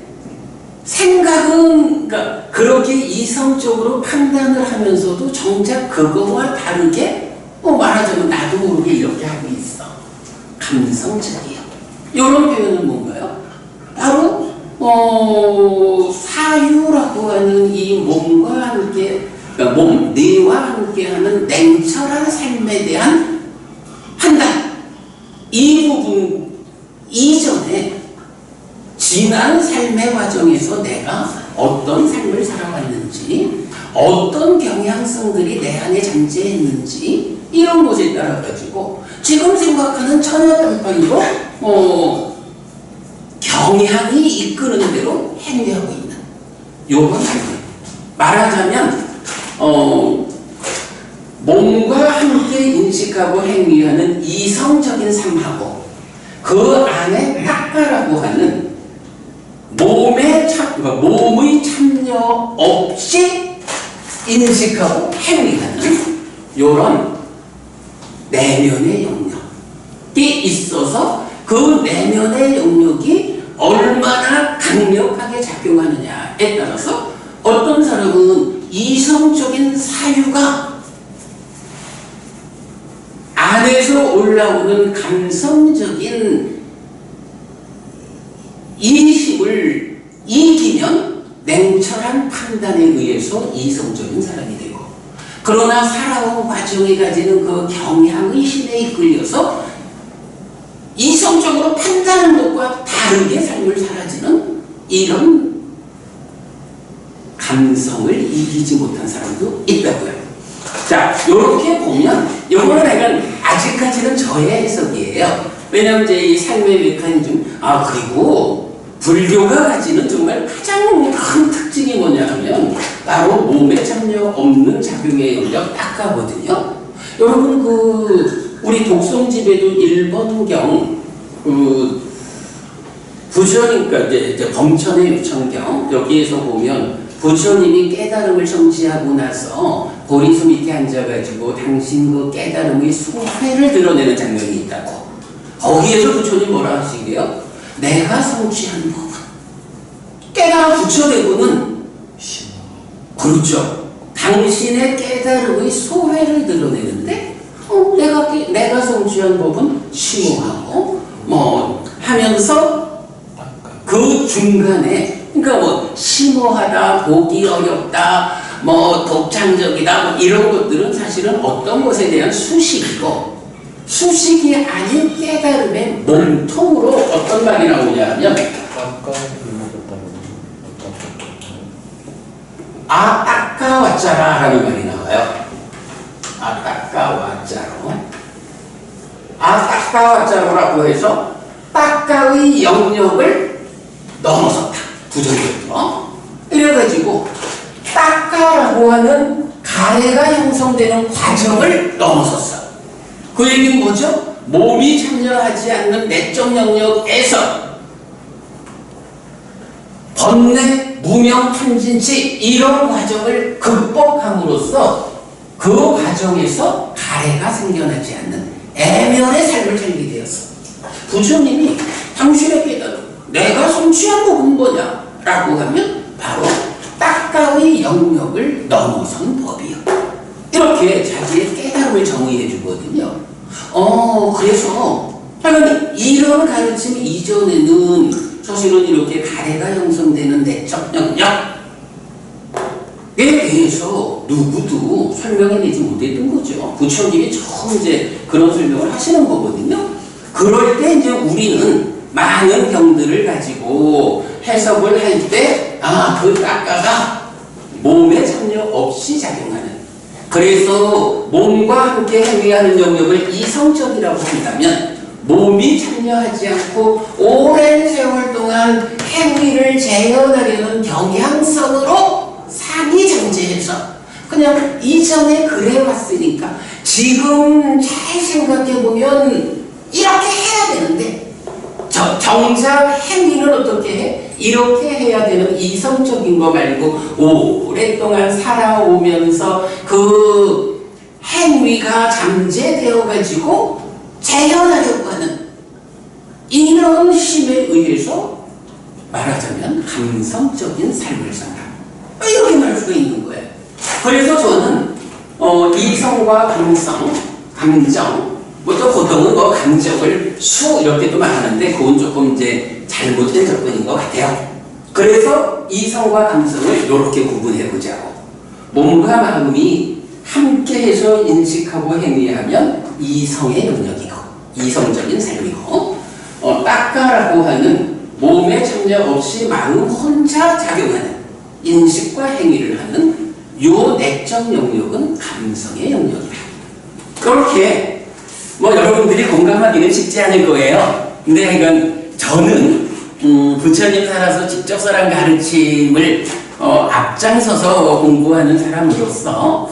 생각은 그러니까 그렇게 이성적으로 판단을 하면서도 정작 그거와 다르게 말하자면 나도 모르게 이렇게 하고 있어. 감성적이야. 이런 표현은 뭔가요? 바로 사유라고 하는 이 몸과 함께 그러니까 몸, 뇌와 함께하는 냉철한 삶에 대한 판단. 이 부분 이전에 지난 삶의 과정에서 내가 어떤 삶을 살아왔는지 어떤 경향성들이 내 안에 잠재했는지 이런 것에 따라 가지고 지금 생각하는 천여 깜빡이로 경향이 이끄는 대로 행위하고 있는 요건 말하자면 몸과 함께 인식하고 행위하는 이성적인 삶하고 그 안에 닦아라고 하는 몸의 참여 없이 인식하고 행위하는 요런 내면의 영역이 있어서 그 내면의 영역이 얼마나 강력하게 작용하느냐에 따라서 어떤 사람은 이성적인 사유가 안에서 올라오는 감성적인 인식을 이기면 냉철한 판단에 의해서 이성적인 사람이 되고 그러나 살아온 과정이 가지는 그 경향의식에 이끌려서 이성적으로 판단하는 것과 다르게 삶을 살아지는 이런 감성을 이기지 못한 사람도 있다고요. 자, 이렇게 보면 이거는 내가 아직까지는 저의 해석이에요. 왜냐하면 이제 이 삶의 메커니즘 그리고 불교가 가지는 정말 가장 큰 특징이 뭐냐면 바로 몸에 참여 없는 작용의 영역 닦아거든요. 여러분 우리 독송집에도 일본경 부처니까 이제 범천의 유천경 여기에서 보면 부처님이 깨달음을 성취하고 나서 보리수 밑에 앉아가지고 당신 그 깨달음의 수혜를 드러내는 장면이 있다고. 거기에서 부처님 뭐라 하시게요? 내가 성취한 법은 깨달아 부처대고는 그렇죠. 당신의 깨달음의 소회를 드러내는데 내가 성취한 법은 심오하고 뭐 하면서 그 중간에 그러니까 뭐 심오하다, 보기 어렵다, 뭐 독창적이다 뭐 이런 것들은 사실은 어떤 것에 대한 수식이고 수식이 아닌 깨달음의 몸통으로 어떤 말이 나오냐 하면 아따까왔자라 라는 말이 나와요. 아따까왔자로 아따까왔자로라고 해서 따까의 영역을 넘어섰다. 부정적으로 이래가지고 따까라고 하는 가래가 형성되는 과정을 넘어섰어. 그 얘기는 뭐죠? 몸이 참여하지 않는 내적 영역에서 번뇌, 무명, 탐진치 이런 과정을 극복함으로써 그 과정에서 가래가 생겨나지 않는 애멸의 삶을 살게 되었어. 부처님이 당신의 깨달음, 내가 성취한 법은 뭐냐? 라고 하면 바로 따까의 영역을 넘어선 법이요. 이렇게 자기의 깨달음을 정의해 주거든요. 그래서 당연히 이런 가르침 이전에는 사실은 이렇게 가래가 형성되는 내적 영역에 대해서 누구도 설명해내지 못했던 거죠. 부처님이 처음 이제 그런 설명을 하시는 거거든요. 그럴 때 이제 우리는 많은 경들을 가지고 해석을 할 때, 그 따까가 몸에 참여 없이 작용하는. 그래서 몸과 함께 행위하는 영역을 이성적이라고 한다면, 몸이 참여하지 않고 오랜 세월 동안 행위를 재현하려는 경향성으로 상이정제해서 그냥 이전에 그래 왔으니까 지금 잘 생각해보면 이렇게 해야 되는데 정작 행위는 어떻게 해? 이렇게 해야 되는 이성적인 거 말고 오랫동안 살아오면서 그 행위가 잠재되어 가지고 재현하려고 하는 이런 힘에 의해서 말하자면 감성적인 삶을 산다. 이렇게 말할 수가 있는 거예요. 그래서 저는 이성과 감성, 감정, 또 보통은 감정을 수 이렇게도 말하는데 그건 조금 이제 잘못된 접근인 것 같아요. 그래서 이성과 감성을 이렇게 구분해 보자고. 몸과 마음이 함께해서 인식하고 행위하면 이성의 영역이고 이성적인 삶이고 따까라고 하는 몸에 참여 없이 마음 혼자 작용하는 인식과 행위를 하는 요 내적 영역은 감성의 영역이다. 그렇게 여러분들이 공감하기는 쉽지 않을 거예요. 근데 이건 저는 부처님 살아서 직접설한 가르침을 앞장서서 공부하는 사람으로서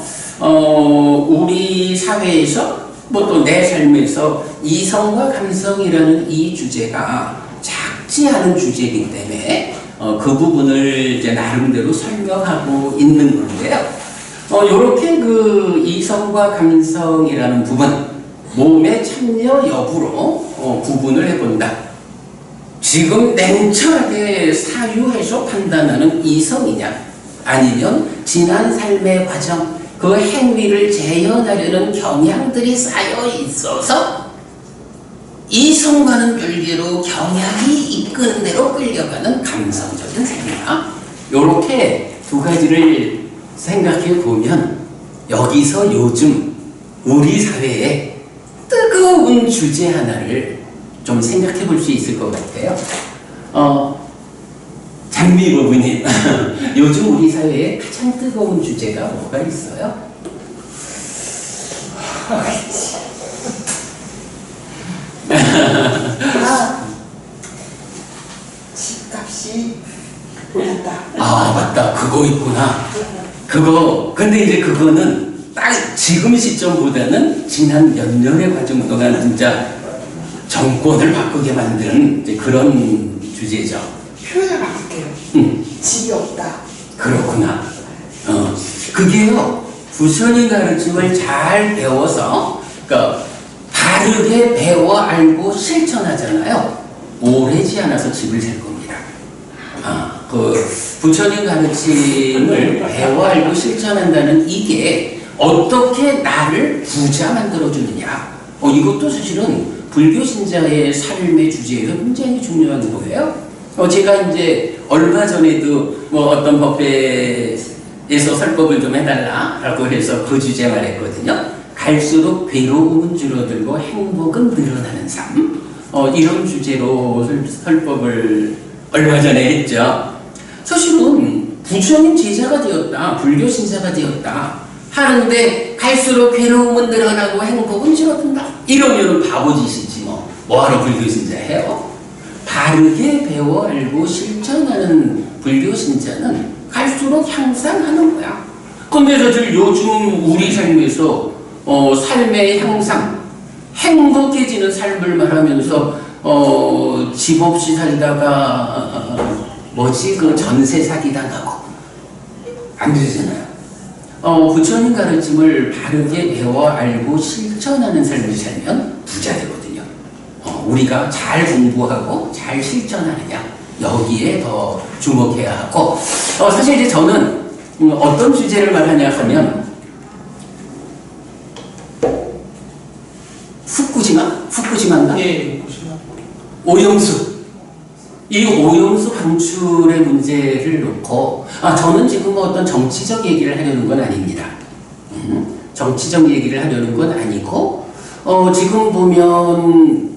우리 사회에서 또 내 삶에서 이성과 감성이라는 이 주제가 작지 않은 주제이기 때문에 그 부분을 이제 나름대로 설명하고 있는 건데요. 요렇게 그 이성과 감성이라는 부분, 몸의 참여 여부로 구분을 해본다. 지금 냉철하게 사유해서 판단하는 이성이냐, 아니면 지난 삶의 과정, 그 행위를 재현하려는 경향들이 쌓여 있어서 이성과는 별개로 경향이 이끄는 대로 끌려가는 감성적인 삶이다. 요렇게 두 가지를 생각해 보면 여기서 요즘 우리 사회에 뜨거운 주제 하나를 좀 생각해 볼 수 있을 것 같아요. 장미 부부님, 요즘 우리 사회에 가장 뜨거운 주제가 뭐가 있어요? 집값이 올랐다. 맞다. 그거 있구나. 근데 이제 그거는 딱 지금 시점보다는 지난 몇 년의 과정 동안 진짜 정권을 바꾸게 만드는 이제 그런 주제죠. 표현을 바꿀게요. 집이 없다. 그렇구나. 그게요, 부처님 가르침을 잘 배워서, 그러니까 바르게 배워 알고 실천하잖아요. 오래지 않아서 집을 살 겁니다. 그 부처님 가르침을 배워 알고 실천한다는 이게 어떻게 나를 부자 만들어주느냐. 이것도 사실은 불교 신자의 삶의 주제에서 굉장히 중요한 거예요. 제가 이제 얼마 전에도 뭐 어떤 법회에서 설법을 좀 해달라라고 해서 그 주제 말했거든요. 갈수록 괴로움은 줄어들고 행복은 늘어나는 삶. 이런 주제로 설법을 얼마 전에 했죠. 사실은 부처님 제자가 되었다, 불교 신자가 되었다 하는데 갈수록 괴로움은 늘어나고 행복은 줄어든다. 이러면 바보짓이지 뭐. 뭐하러 불교 신자 해요? 바르게 배워 알고 실천하는 불교 신자는 갈수록 향상하는 거야. 근데 사실 요즘 우리 삶에서 삶의 향상, 행복해지는 삶을 말하면서 집 없이 살다가 그 전세 사기 당하고 안 되잖아요. 부처님 가르침을 바르게 배워 알고 실천하는 삶을 살면 부자 되거든요. 우리가 잘 공부하고 잘 실천하느냐 여기에 더 주목해야 하고 사실 이제 저는 어떤 주제를 말하냐 하면 후쿠시마인가? 예, 오염수. 이 오염수 방출의 문제를 놓고 저는 지금 어떤 정치적 얘기를 하려는 건 아닙니다. 정치적 얘기를 하려는 건 아니고 지금 보면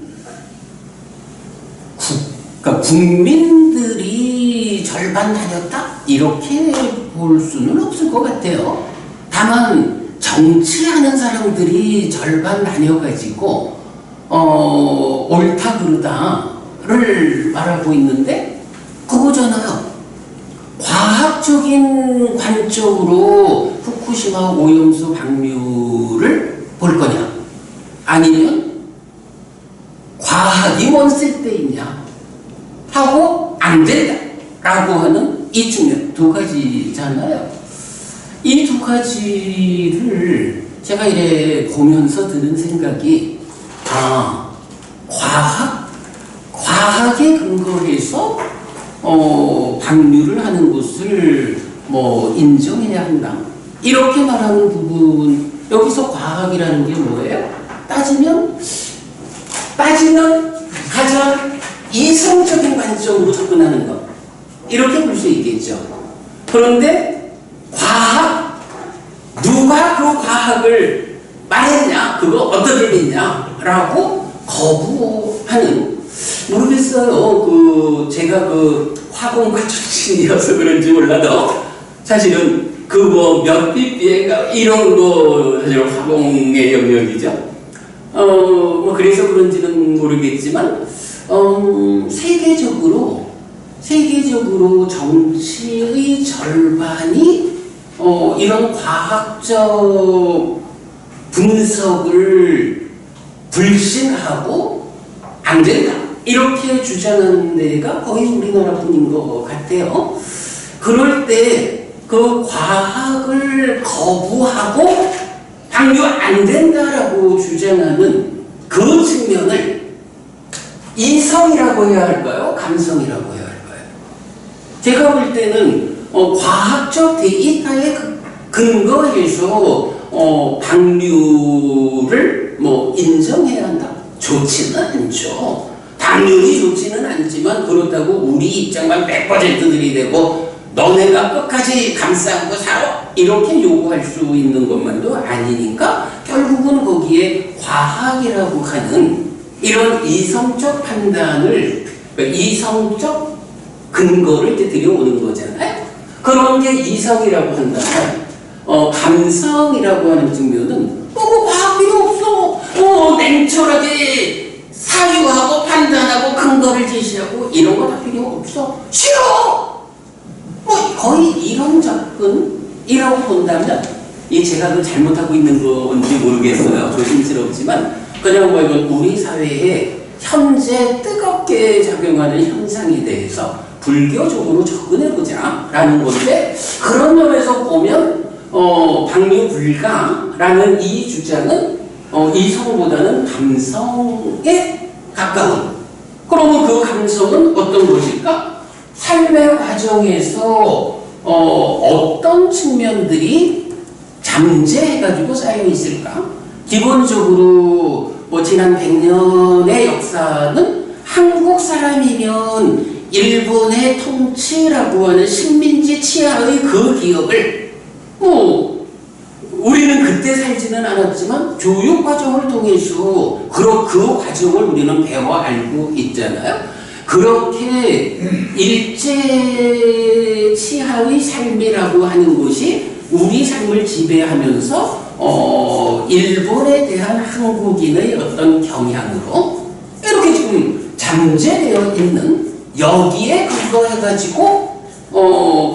그러니까 국민들이 절반 다녔다? 이렇게 볼 수는 없을 것 같아요. 다만 정치하는 사람들이 절반 다녀가지고 옳다 그르다를 말하고 있는데 그거잖아요. 과학적인 관점으로 후쿠시마 오염수 방류를 볼 거냐 아니면 과학이 뭔 쓸데 있냐 하고 안 된다 라고 하는 이 측면 두 가지잖아요. 이 두 가지를 제가 이래 보면서 드는 생각이 과학에 근거해서 방류를 하는 것을 뭐 인정해야 한다 이렇게 말하는 부분, 여기서 과학이라는 게 뭐예요? 따지면 가장 이성적인 관점으로 접근하는 것 이렇게 볼 수 있겠죠. 그런데 누가 그 과학을 말했냐, 그거 어떻게 됐냐 라고 거부하는, 모르겠어요. 제가 화공과 출신이어서 그런지 몰라도 사실은 몇 ppm인가 이런 거 사실 화공의 영역이죠. 그래서 그런지는 모르겠지만 세계적으로 정치의 절반이 이런 과학적 분석을 불신하고 안 된다 이렇게 주장하는 데가 거의 우리나라뿐인 것 같아요. 그럴 때 그 과학을 거부하고 방류 안 된다라고 주장하는 그 측면을 이성이라고 해야 할까요? 감성이라고 해야 할까요? 제가 볼 때는 과학적 데이터에 근거해서 방류를 인정해야 한다. 좋지는 않죠. 당연히 좋지는 않지만 그렇다고 우리 입장만 100% 들이대고 너네가 끝까지 감싸고 살아 이렇게 요구할 수 있는 것만도 아니니까 결국은 거기에 과학이라고 하는 이런 이성적 판단을, 이성적 근거를 이제 들여오는 거잖아요. 그런 게 이성이라고 한다면 감성이라고 하는 측면은 과학 필요 없어. 냉철하게 사유하고 판단하고 근거를 제시하고 이런 거 다 필요 없어. 싫어. 거의 이런 접근이라고 본다면 제가 잘못하고 있는 건지 모르겠어요. 조심스럽지만 그냥 이건 우리 사회에 현재 뜨겁게 작용하는 현상에 대해서 불교적으로 접근해보자 라는 건데, 그런 면에서 보면 방류 불가라는 이 주장은 이성보다는 감성에 가까운, 그러면 그 감성은 어떤 것일까? 삶의 과정에서 어떤 측면들이 잠재해가지고 쌓여 있을까? 기본적으로 뭐 지난 100년의 역사는 한국 사람이면 일본의 통치라고 하는 식민지 치하의 그 기억을 뭐 우리는 그때 살지는 않았지만 교육 과정을 통해서 그 과정을 우리는 배워 알고 있잖아요. 그렇게 일제 치하의 삶이라고 하는 것이 우리 삶을 지배하면서 일본에 대한 한국인의 어떤 경향으로 이렇게 지금 잠재되어 있는 여기에 근거해가지고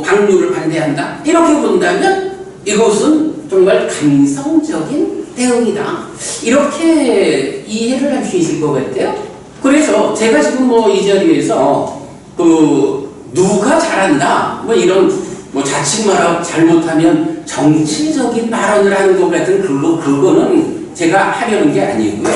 방류를 반대한다. 이렇게 본다면 이것은 정말 감성적인 대응이다. 이렇게 이해를 할 수 있을 것 같아요. 그래서 제가 지금 뭐 이 자리에서 누가 잘한다 뭐 이런 뭐 자칫 말하고 잘못하면 정치적인 발언을 하는 것 같은 그거는 제가 하려는 게 아니고요.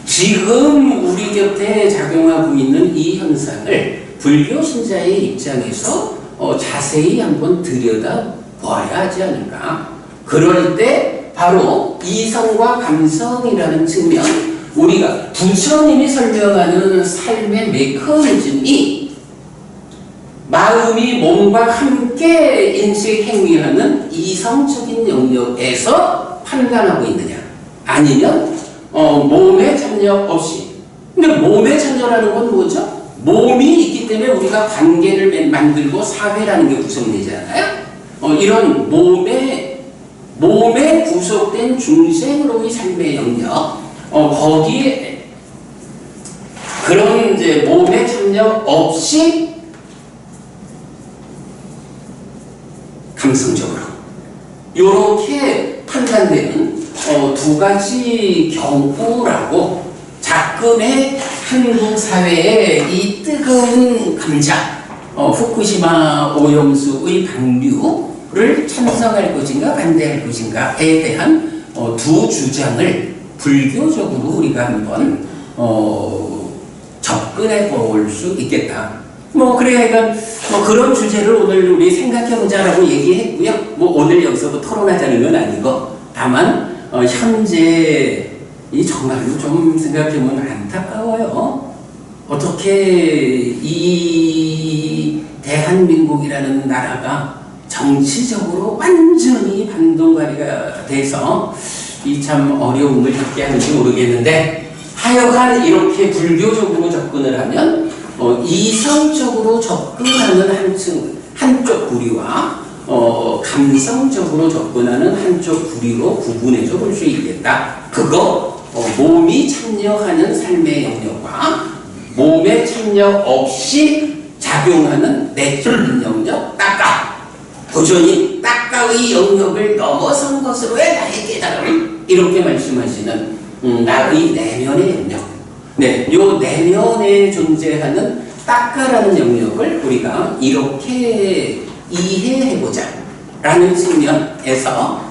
지금 우리 곁에 작용하고 있는 이 현상을 불교 신자의 입장에서 자세히 한번 들여다 보아야 하지 않을까. 그럴 때 바로 이성과 감성이라는 측면, 우리가 부처님이 설명하는 삶의 메커니즘이 마음이 몸과 함께 인식 행위하는 이성적인 영역에서 판단하고 있느냐, 아니면 몸의 참여 없이. 근데 몸의 참여라는 건 뭐죠? 몸이 있기 때문에 우리가 관계를 만들고 사회라는 게 구성되잖아요. 이런 몸에 구속된 중생으로의 삶의 영역, 거기에 그런 이제 몸의 참여 없이 감성적으로 이렇게 판단되는 두 가지 경우라고 작금의 한국 사회의 이 뜨거운 감자, 후쿠시마 오염수의 방류를 찬성할 것인가 반대할 것인가에 대한 두 주장을 불교적으로 우리가 한번 접근해 볼 수 있겠다. 그러니까 그런 주제를 오늘 우리 생각해보자라고 얘기했고요. 오늘 여기서 토론하자는 건 아니고, 다만 현재 이 정말로 좀 생각해보면 안타까워요. 어떻게 이 대한민국이라는 나라가 정치적으로 완전히 반동가리가 돼서 이 참 어려움을 겪게 하는지 모르겠는데, 하여간 이렇게 불교적으로 접근을 하면 이성적으로 접근하는 한쪽 부류와 감성적으로 접근하는 한쪽 부류로 구분해서 볼 수 있겠다. 그거 몸이 참여하는 삶의 영역과 몸에 참여 없이 작용하는 내적인 영역, 따까. 도전이 따까의 영역을 넘어선 것으로의 나의 깨달음, 이렇게 말씀하시는 나의 내면의 영역. 네, 요 내면에 존재하는 따까라는 영역을 우리가 이렇게 이해해보자 라는 측면에서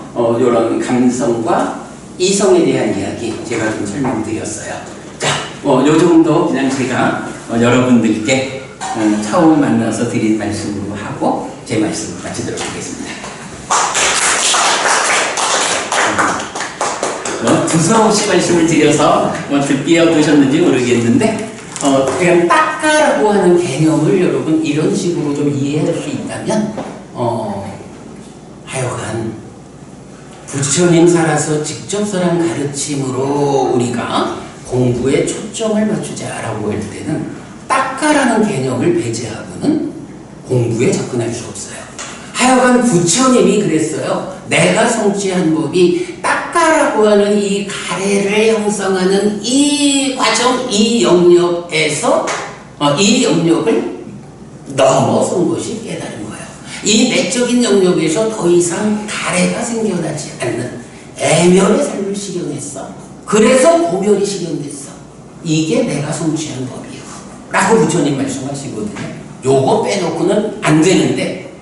이런 감성과 이성에 대한 이야기 제가 좀 설명드렸어요. 자, 요 정도 그냥 제가 여러분들께 처음 만나서 드린 말씀으로 하고 제 말씀을 마치도록 하겠습니다. 두서없이 말씀을 드려서 듣기 어떠셨는지 모르겠는데, 그냥 따까라고 하는 개념을 여러분 이런 식으로 좀 이해할 수 있다면, 하여간 부처님 살아서 직접선한 가르침으로 우리가 공부에 초점을 맞추자라고 할 때는 따까라는 개념을 배제하고는 공부에 접근할 수 없어요. 하여간 부처님이 그랬어요. 내가 성취한 법이 따까라고 하는 이 가래를 형성하는 이 과정, 이 영역에서 이 영역을 넘어선 것이 깨달은 거예요. 이 내적인 영역에서 더 이상 가래가 생겨나지 않는 애멸의 삶을 실현했어. 그래서 고멸이 실현됐어. 이게 내가 성취한 법이야 라고 부처님 말씀하시거든요. 요거 빼놓고는 안 되는데,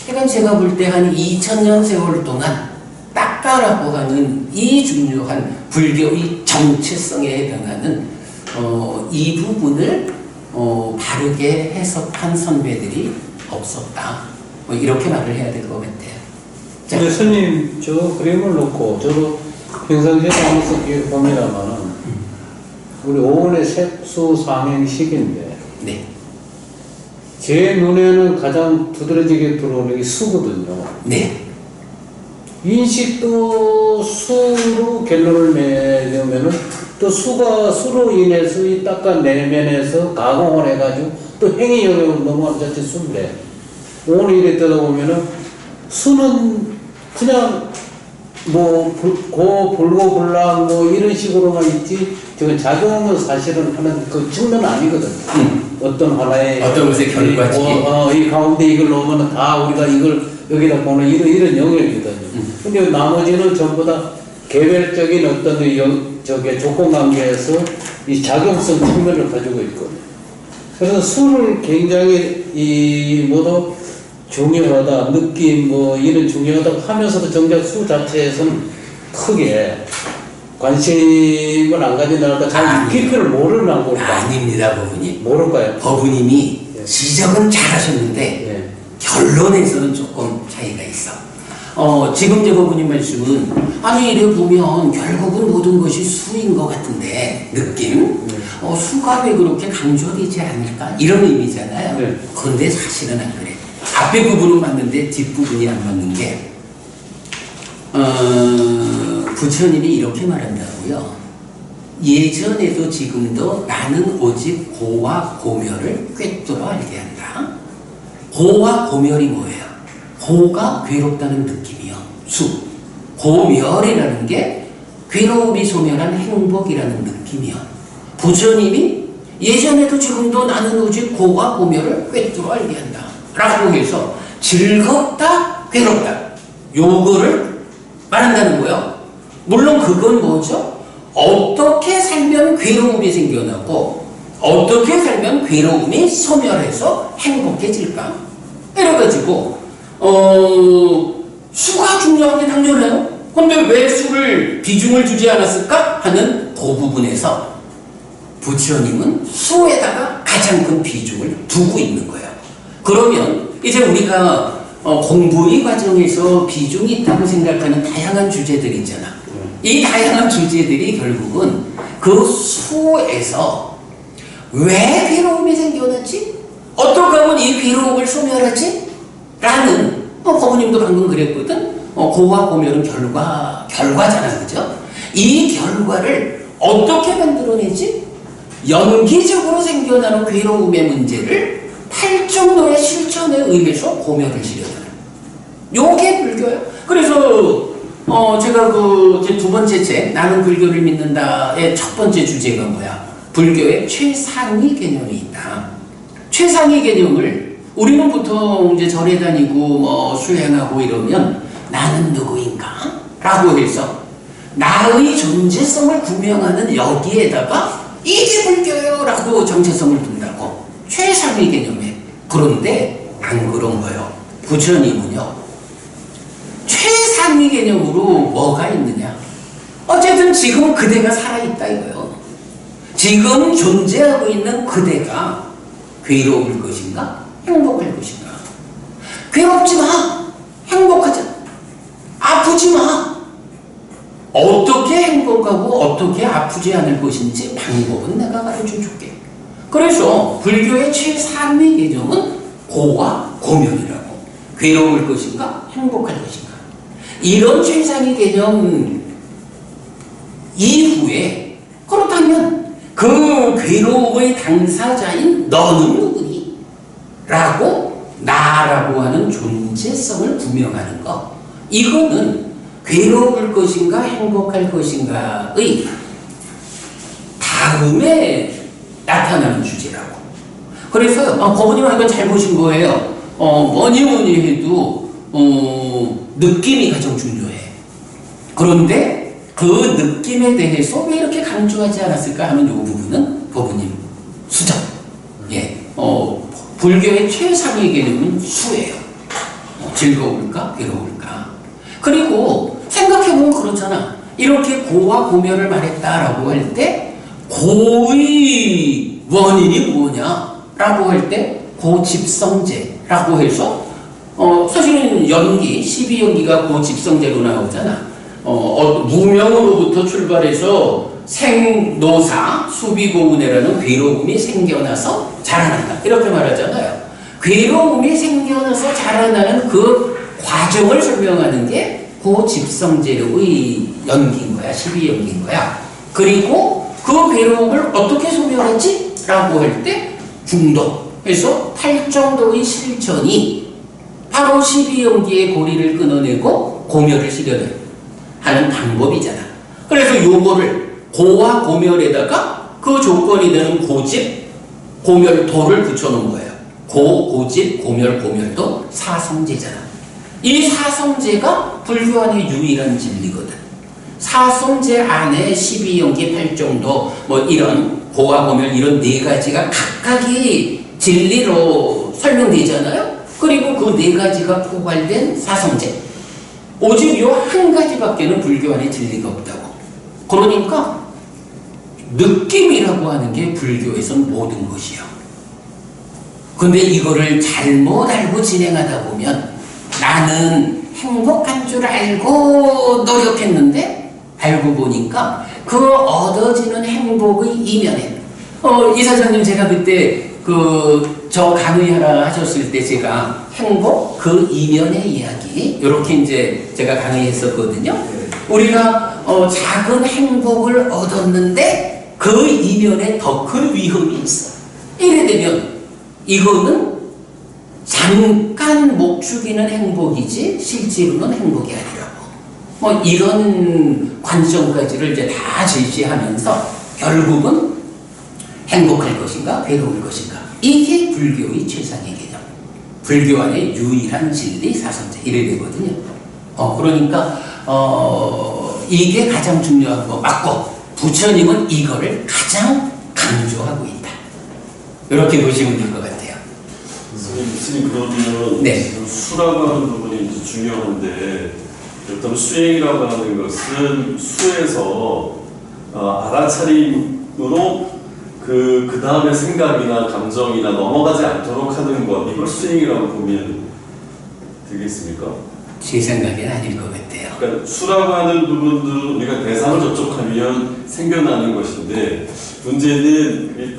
그러니까 제가 볼 때 한 2000년 세월 동안 따까라고 하는 이 중요한 불교의 정체성에 해당하는 이 부분을 바르게 해석한 선배들이 없었다. 뭐 이렇게 말을 해야 될 것 같아요. 자, 근데 스님 저 그림을 놓고 저도 평상시에 하면서 기억합니다만은 우리 5월의 색수상행식인데 네. 제 눈에는 가장 두드러지게 들어오는 게 수거든요. 네. 인식도 수로 결론을 내려면은 또 수로 인해서 이 닦아내면에서 가공을 해가지고 또 행위 영역으로 넘어가는 자체 수인데 오늘 이래 떠다보면은 수는 그냥 뭐 불고불랑 뭐 이런 식으로만 있지 저건 작용은 사실은 하는 그 측면은 아니거든요. 어떤 하나의 어떤 것의 결과지. 이 가운데 이걸 넣으면 다 우리가 이걸 여기다 보는 이런 영역이거든요. 근데 나머지는 전부 다 개별적인 어떤 저게 조건 관계에서 이 작용성 측면을 가지고 있거든요. 그래서 수를 굉장히 이 모두 중요하다, 느낌 뭐 이런 중요하다고 하면서도 정작 수 자체에서는 크게 관심을 안 가진다니까 잘 깊이를 모르는 걸까? 아닙니다, 법부님. 모를까요? 법부님이 예. 지적은 잘하셨는데 예. 결론에서는 조금 차이가 있어. 지금 제 법부님 말씀은 아니 이래 보면 결국은 모든 것이 수인 것 같은데 느낌? 수가 왜 그렇게 강조되지 않을까? 이런 의미잖아요. 네. 그런데 사실은 안 그래. 앞에 부분은 맞는데 뒷부분이 안 맞는 게 부처님이 이렇게 말한다고요. 예전에도 지금도 나는 오직 고와 고멸을 꿰뚫어 알게 한다. 고와 고멸이 뭐예요? 고가 괴롭다는 느낌이요. 수. 고멸이라는 게 괴로움이 소멸한 행복이라는 느낌이요. 부처님이 예전에도 지금도 나는 오직 고와 고멸을 꿰뚫어 알게 한다. 라고 해서 즐겁다, 괴롭다. 요거를 말한다는 거예요. 물론 그건 뭐죠? 어떻게 살면 괴로움이 생겨나고 어떻게 살면 괴로움이 소멸해서 행복해질까? 이래가지고 수가 중요한 게 당연해요. 근데 왜 수를 비중을 주지 않았을까? 하는 그 부분에서 부처님은 수에다가 가장 큰 비중을 두고 있는 거예요. 그러면 이제 우리가 공부의 과정에서 비중이 있다고 생각하는 다양한 주제들 있잖아. 이 다양한 주제들이 결국은 그 수에서 왜 괴로움이 생겨났지? 어떻게 하면 이 괴로움을 소멸하지? 라는 법부님도 방금 그랬거든. 고와 고멸은 결과잖아, 그죠? 이 결과를 어떻게 만들어내지? 연기적으로 생겨나는 괴로움의 문제를 팔정도의 실천에 의해서 고멸을 시려나는. 요게 불교예요. 그래서 제가 제 두 번째 책 나는 불교를 믿는다의 첫 번째 주제가 뭐야? 불교의 최상위 개념이 있다. 최상위 개념을 우리는 보통 이제 절에 다니고 수행하고 이러면 나는 누구인가? 라고 해서 나의 존재성을 구명하는 여기에다가 이게 불교요 라고 정체성을 둔다고. 최상위 개념에. 그런데 안 그런 거예요. 부처님은요. 최상위 개념으로 뭐가 있느냐? 어쨌든 지금 그대가 살아있다 이거예요. 지금 존재하고 있는 그대가 괴로울 것인가? 행복할 것인가? 괴롭지 마. 행복하자. 아프지 마. 어떻게 행복하고 어떻게 아프지 않을 것인지 방법은 내가 가르쳐 줄게. 그래서 불교의 최상위 개념은 고와 고멸이라고. 괴로울 것인가? 행복할 것인가? 이런 최상위 개념 이후에 그렇다면 그 괴로움의 당사자인 너는 누구니? 라고 나라고 하는 존재성을 구명하는 것. 이거는 괴로울 것인가 행복할 것인가의 다음에 나타나는 주제라고. 그래서 법부님 한 건 잘 보신 거예요. 뭐니 해도 느낌이 가장 중요해. 그런데 그 느낌에 대해서 왜 이렇게 강조하지 않았을까 하는 이 부분은 법부님 수정. 예, 불교의 최상위 개념은 수예요. 즐거울까 괴로울까. 그리고 생각해보면 그렇잖아. 이렇게 고와 고멸을 말했다라고 할 때 고의 원인이 뭐냐라고 할 때 고집성제라고 해서 사실은 연기, 12연기가 고집성제로 나오잖아. 무명으로부터 출발해서 생노사, 수비고운해라는 괴로움이 생겨나서 자라난다. 이렇게 말하잖아요. 괴로움이 생겨나서 자라나는 그 과정을 설명하는 게 고집성제의 연기인 거야. 12연기인 거야. 그리고 그 괴로움을 어떻게 소멸하지? 라고 할 때 중도에서 8정도의 실천이 바로 12연기의 고리를 끊어내고 고멸을 시려내는 하는 방법이잖아. 그래서 요거를 고와 고멸에다가 그 조건이 되는 고집, 고멸도를 붙여놓은 거예요. 고, 고집, 고멸, 고멸도 사성제잖아. 이 사성제가 불교 안의 유일한 진리거든. 사성제 안에 12연기 8정도 뭐 이런 고와 고멸 이런 네 가지가 각각이 진리로 설명되잖아요. 그리고 그 네 가지가 포괄된 사성제. 오직 요 한 가지밖에는 불교 안에 진리가 없다고. 그러니까 느낌이라고 하는 게 불교에선 모든 것이요. 근데 이거를 잘못 알고 진행하다 보면 나는 행복한 줄 알고 노력했는데 알고 보니까 그 얻어지는 행복의 이면에 이사장님 제가 그때 저 강의하라 하셨을 때 제가 행복 그 이면의 이야기 이렇게 이제 제가 강의했었거든요. 우리가 작은 행복을 얻었는데 그 이면에 더 큰 위험이 있어. 이래 되면 이거는 잠깐 목 죽이는 행복이지 실제로는 행복이 아니라고. 뭐 이런 관점까지를 이제 다 제시하면서 결국은 행복할 것인가 괴로울 것인가 이게 불교의 최상의 개념. 불교 안의 유일한 진리 사성제 이래 되거든요. 그러니까 이게 가장 중요한 거 맞고 부처님은 이거를 가장 강조하고 있다. 이렇게 보시면 될 것 같아요. 스님 그러면 네. 지금 수라고 하는 부분이 이제 중요한데 일단 수행이라고 하는 것은 수에서 알아차림으로 그 다음에 생각이나 감정이나 넘어가지 않도록 하는 것 이걸 수행이라고 보면 되겠습니까? 제 생각에는 아닐 것 같아요. 그러니까 수라고 하는 부분도 우리가 대상을 접촉하면 생겨나는 것인데 문제는 이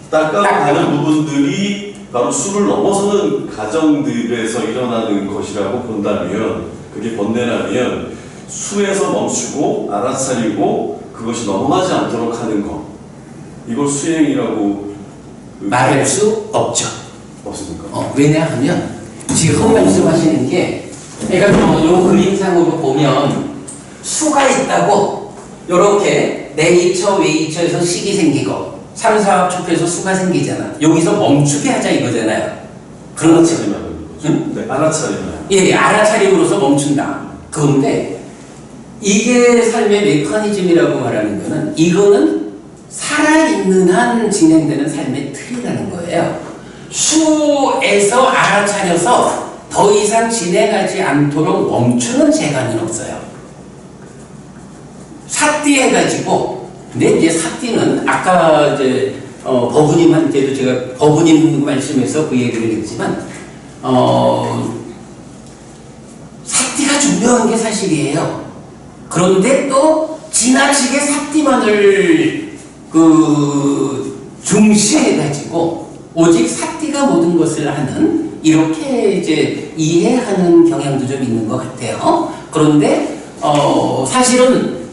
닦아가는 부분들이 바로 수를 넘어서는 과정들에서 일어나는 것이라고 본다면 그게 번뇌라면 수에서 멈추고 알아차리고 그것이 넘어가지 않도록 하는 것 이걸 수행이라고 말할 수 없죠. 없습니까? 왜냐하면 지금 말씀하시는 게 그러니까 요 그림상으로 보면 수가 있다고 요렇게 내이처 외이처에서 식이 생기고 삼사합축해서 수가 생기잖아. 여기서 멈추게 하자 이거잖아요. 그렇지. 응? 네, 알아차리면. 예, 알아차림으로서 멈춘다. 그런데 이게 삶의 메커니즘이라고 말하는 거는 이거는 살아있는 한 진행되는 삶의 틀이라는 거예요. 수에서 알아차려서 더 이상 진행하지 않도록 멈추는 재간은 없어요. 삿띠 해가지고, 근데 이제 삿띠는 아까 이제 법부님한테도 제가 법부님 말씀에서 그 얘기를 했지만, 삿띠가 중요한 게 사실이에요. 그런데 또 지나치게 삿띠만을 중시해가지고 오직 삿띠가 모든 것을 하는 이렇게 이제 이해하는 경향도 좀 있는 것 같아요. 그런데 사실은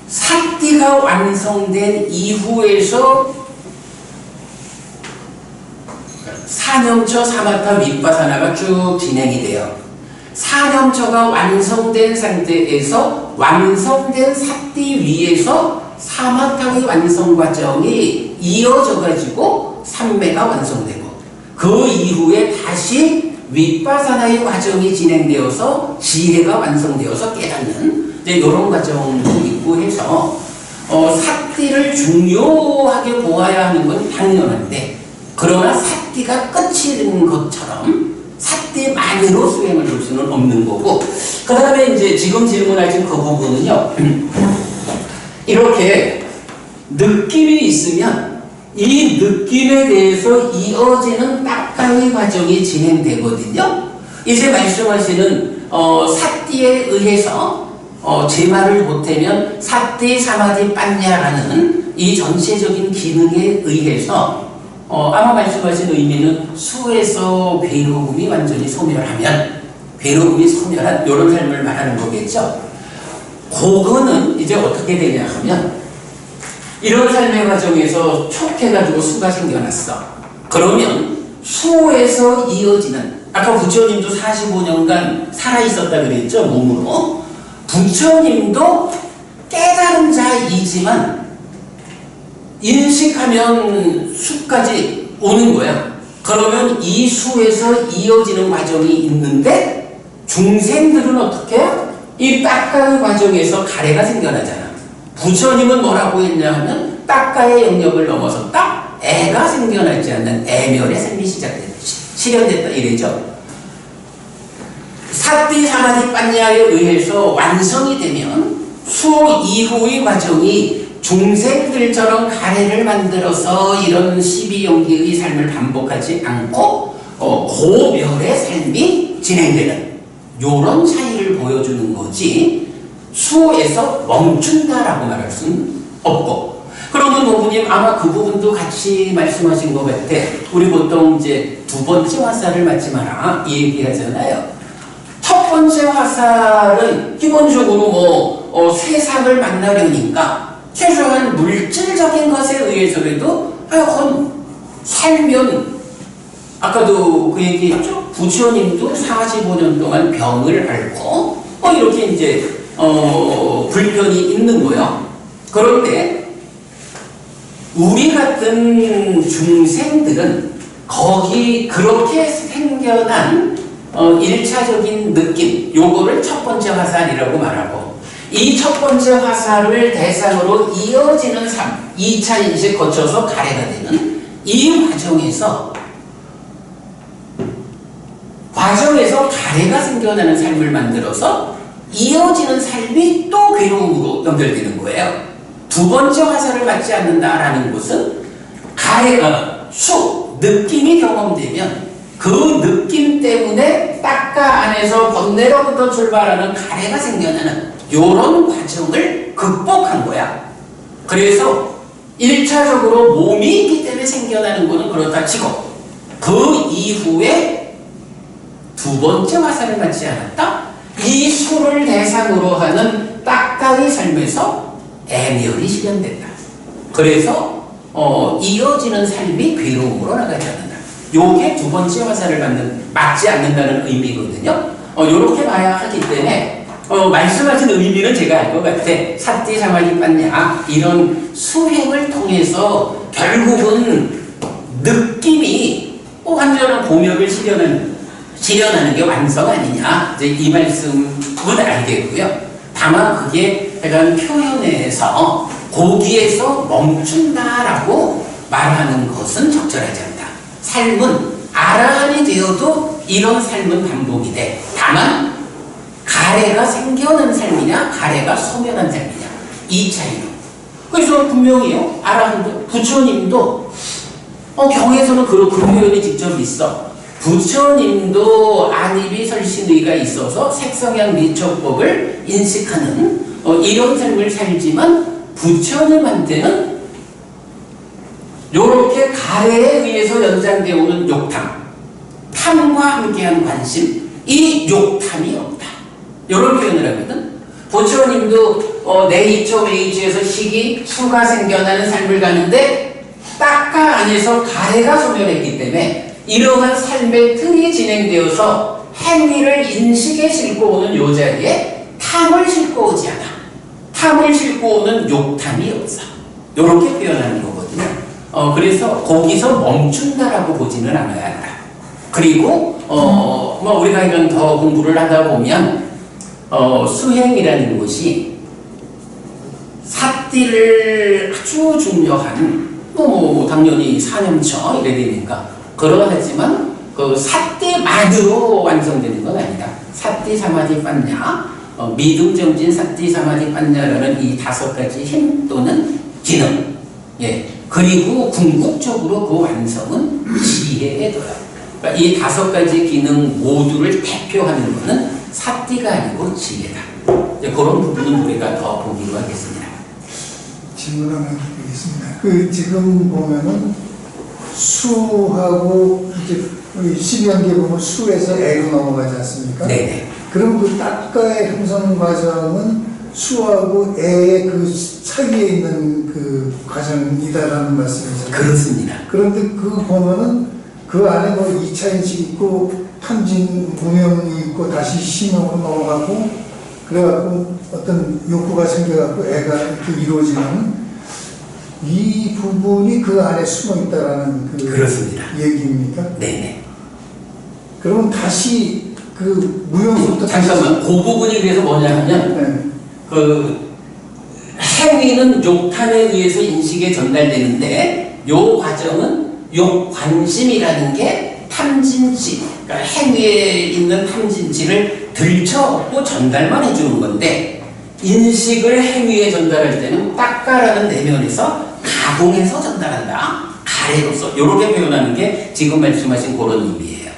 삿띠가 완성된 이후에서 사념처, 사마타, 윗바사나가 쭉 진행이 돼요. 사념처가 완성된 상태에서 완성된 삿띠 위에서 사마타의 완성 과정이 이어져 가지고 삼매가 완성되고 그 이후에 다시 윗바사나의 과정이 진행되어서 지혜가 완성되어서 깨닫는 이런 과정도 있고 해서 삿띠를 중요하게 보아야 하는 건 당연한데 그러나 삿띠가 끝인 것처럼 삿띠만으로 수행을 볼 수는 없는 거고 그 다음에 이제 지금 질문하신 그 부분은요 이렇게 느낌이 있으면 이 느낌에 대해서 이어지는 딱가의 과정이 진행되거든요. 이제 말씀하시는 사띠에 의해서 제 말을 보태면 사띠 사마디 빠냐라는 이 전체적인 기능에 의해서 아마 말씀하신 의미는 수에서 괴로움이 완전히 소멸하면 괴로움이 소멸한 이런 삶을 말하는 거겠죠. 그거는 이제 어떻게 되냐 하면 이런 삶의 과정에서 촉해가지고 수가 생겨났어. 그러면 수에서 이어지는 아까 부처님도 45년간 살아있었다 그랬죠, 몸으로. 부처님도 깨달은 자이지만 인식하면 수까지 오는 거야. 그러면 이 수에서 이어지는 과정이 있는데 중생들은 어떻게 해요? 이 딱가의 과정에서 가래가 생겨나잖아. 부처님은 뭐라고 했냐 하면 딱가의 영역을 넘어섰다. 애가 생겨나지 않는 애멸의 삶이 시작됐다. 실현됐다 이래죠. 사띠 사마디 빠냐에 의해서 완성이 되면 수 이후의 과정이 중생들처럼 가래를 만들어서 이런 12연기의 삶을 반복하지 않고 고멸의 삶이 진행되는 요런 차이를 보여주는 거지 수에서 멈춘다라고 말할 수는 없고. 그러면 노부님 아마 그 부분도 같이 말씀하신 것 같아. 우리 보통 이제 두 번째 화살을 맞지 마라 이 얘기하잖아요. 첫 번째 화살은 기본적으로 세상을 만나려니까 최소한 물질적인 것에 의해서라도 살면 아까도 그 얘기했죠. 부처님도 45년 동안 병을 앓고 이렇게 이제 불편이 있는 거예요. 그런데 우리 같은 중생들은 거기 그렇게 생겨난 1차적인 느낌, 요거를 첫 번째 화살이라고 말하고 이 첫 번째 화살을 대상으로 이어지는 삶, 2차 인식 거쳐서 가래가 되는 이 과정에서 가래가 생겨나는 삶을 만들어서 이어지는 삶이 또 괴로움으로 연결되는 거예요. 두 번째 화살을 맞지 않는다라는 것은 가래가 느낌이 경험되면 그 느낌 때문에 딱가 안에서 번뇌로부터 출발하는 가래가 생겨나는 이런 과정을 극복한 거야. 그래서 1차적으로 몸이 있기 때문에 생겨나는 거는 그렇다 치고 그 이후에 두 번째 화살을 맞지 않았다? 이 수를 대상으로 하는 딱가의 삶에서 애멸이 실현된다. 그래서 이어지는 삶이 괴로움으로 나가지 않는다. 요게 두 번째 화살을 맞지 않는다는 의미거든요. 요렇게 봐야 하기 때문에 말씀하신 의미는 제가 알 것 같아. 사띠 사마디 빠냐 이런 수행을 통해서 결국은 느낌이 완전한 공역을 실현하는 게 완성 아니냐 이제 이 말씀은 알겠고요. 다만 그게 약간 표현에서 거기에서 멈춘다라고 말하는 것은 적절하지 않다. 삶은 아라한이 되어도 이런 삶은 반복이 돼. 다만 가래가 생겨난 삶이냐 가래가 소멸한 삶이냐 이 차이로. 그래서 분명히요 아라한도 부처님도 경에서는 그런 표현이 직접 있어. 부처님도 안입이 설신의가 있어서 색성향 미처법을 인식하는 이런 삶을 살지만 부처님한테는 요렇게 가래에 의해서 연장되어 오는 욕탐, 탐과 함께한 관심, 이 욕탐이 없다. 요런 표현을 하거든. 부처님도 네이처 웨이지에서 식이 수가 생겨나는 삶을 가는데 딱가 안에서 가래가 소멸했기 때문에 이러한 삶의 틀이 진행되어서 행위를 인식에 싣고 오는 요 자리에 탐을 싣고 오지 않아. 탐을 싣고 오는 욕탐이 없어. 요렇게 표현하는 거거든요. 그래서 거기서 멈춘다라고 보지는 않아야 한다. 그리고 우리가 이런 더 공부를 하다 보면 수행이라는 것이 사띠를 아주 중요한 당연히 사념처 이래 되니까 그러하지만 그 사띠만으로 완성되는 건 아니다. 사띠 사마디 빠냐, 믿음 정진 사띠 사마디 빠냐라는 이 5가지 힘 또는 기능, 그리고 궁극적으로 그 완성은 지혜에 둬요. 그러니까 이 5가지 기능 모두를 대표하는 것은 사띠가 아니고 지혜다. 이제 그런 부분은 우리가 더 보기로 하겠습니다. 질문 하나 드리겠습니다. 그 지금 보면은 수하고 이제 12단계 보면 수에서 애로 넘어가지 않습니까? 네네. 그럼 그 딱가의 형성 과정은 수하고 애의 그 사이에 있는 그 과정이다라는 말씀이잖아요. 그렇습니다. 그런데 그 보면은 그 안에 뭐 2차 인식 있고 탐진 무명이 있고 다시 심형으로 넘어가고 그래갖고 어떤 욕구가 생겨갖고 애가 이렇게 이루어지는 이 부분이 그 안에 숨어 있다라는 그 그렇습니다. 얘기입니까? 네네. 그러면 다시 그 무형부터 잠깐만, 그 부분이 그래서 뭐냐 하면, 네. 그 행위는 욕탄에 의해서 인식에 전달되는데 요 과정은 욕관심이라는 게 탐진치, 그러니까 행위에 있는 탐진치를 들쳐업고 전달만 해주는 건데 인식을 행위에 전달할 때는 닦아라는 내면에서 가공해서 전달한다. 가래로서 이렇게 표현하는 게 지금 말씀하신 그런 의미예요.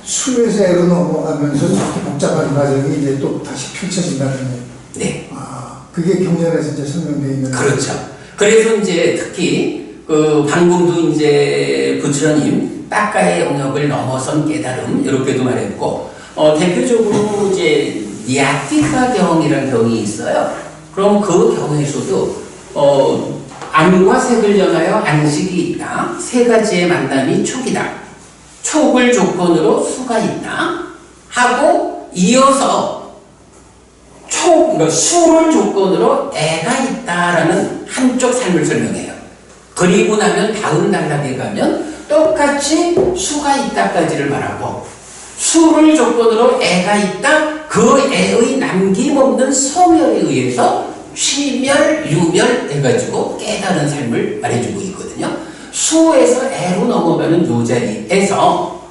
수에서 애로 넘어가면서 이렇게 복잡한 과정이 이제 또 다시 펼쳐진다는 얘기. 네. 아, 그게 경전에서 이제 설명되어 있는. 그렇죠. 그래서 이제 특히 그 방금도 이제 부처님 딱가의 영역을 넘어선 깨달음 이렇게도 말했고 대표적으로 이제 야티카 경이라는 경이 있어요. 그럼 그 경에서도 안과 색을 전하여 안식이 있다. 3가지의 만남이 촉이다. 촉을 조건으로 수가 있다. 하고 이어서 그러니까 수를 조건으로 애가 있다라는 한쪽 삶을 설명해요. 그리고 나면 다음 단락에 가면 똑같이 수가 있다까지를 말하고 수를 조건으로 애가 있다. 그 애의 남김없는 소멸에 의해서 취멸, 유멸 해가지고 깨달은 삶을 말해주고 있거든요. 수에서 애로 넘어가는 요 자리에서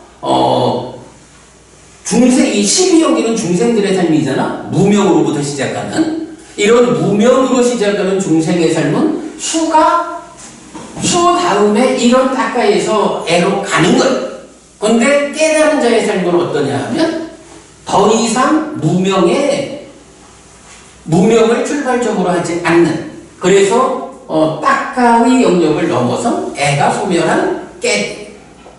중생, 이 12연기는 중생들의 삶이잖아. 무명으로부터 시작하는 이런 무명으로 시작하는 중생의 삶은 수 다음에 이런 딱가에서 애로 가는 것. 근데 깨달은 자의 삶은 어떠냐 하면 더 이상 무명을 출발적으로 하지 않는, 그래서 딱가의 영역을 넘어서 애가 소멸한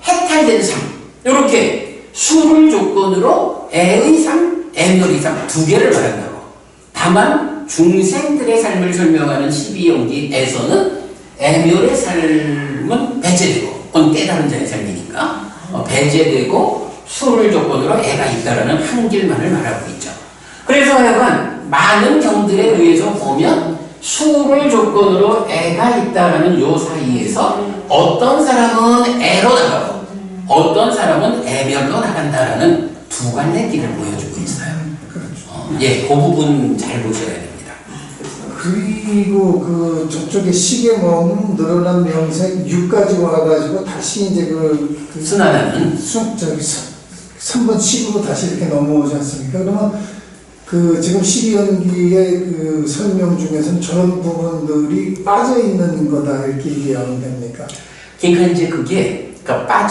해탈된 삶, 이렇게 수를 조건으로 애의 삶, 애멸의 삶 2개를 말한다고. 다만 중생들의 삶을 설명하는 12연기에서는 애멸의 삶은 배제되고, 그건 깨달은 자의 삶이니까 배제되고 수를 조건으로 애가 있다라는 한 길만을 말하고 있죠. 그래서 하여간 많은 경들에 의해서 보면 수를 조건으로 애가 있다라는 요 사이에서 어떤 사람은 애로 나가고 어떤 사람은 애멸로 나간다라는 2갈래 길을 보여주고 있어요. 예, 그 부분 잘 보셔야 됩니다. 그리고 그 저쪽에 시계 멈 늘어난 명색 6까지 와가지고 다시 이제 그 순환하는 3번 식으로 다시 이렇게 넘어오지 않습니까? 그러면 그 지금 12연기의 그 설명 중에서는 저런 부분들이 빠져 있는 거다 이렇게 얘기하면 됩니까? 그러니까 이제 그게 그러니까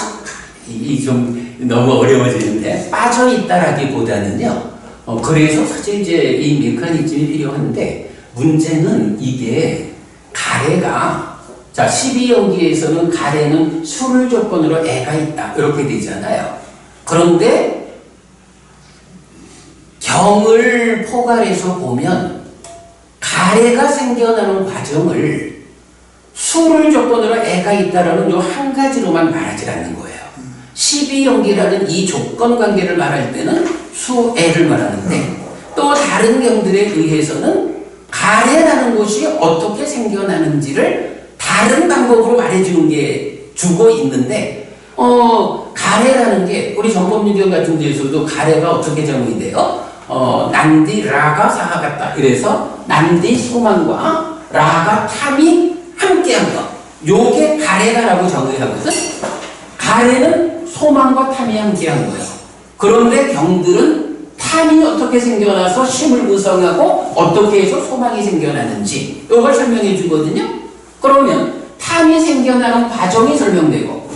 좀 너무 어려워지는데 빠져 있다라기보다는요. 그래서 사실 이제 이 메커니즘이 필요한데 문제는 이게 가래가 자 12연기에서는 가래는 수를 조건으로 애가 있다 이렇게 되잖아요. 그런데 경을 포괄해서 보면 가래가 생겨나는 과정을 수를 조건으로 애가 있다라는 요 한 가지로만 말하지 않는 거예요. 12연기라는 이 조건 관계를 말할 때는 수애를 말하는데 또 다른 경들에 의해서는 가래라는 것이 어떻게 생겨나는지를 다른 방법으로 말해주는 게 주고 있는데 가래라는 게 우리 정법유경 같은 데에서도 가래가 어떻게 정의 돼요? 난디 라가 사하 같다. 그래서 난디 소망과 라가 탐이 함께한 것. 요게 가래다라고 정의하거든. 가래는 소망과 탐이 함께한 거예요. 그런데 경들은 탐이 어떻게 생겨나서 심을 구성하고 어떻게 해서 소망이 생겨나는지 이걸 설명해 주거든요. 그러면 탐이 생겨나는 과정이 설명되고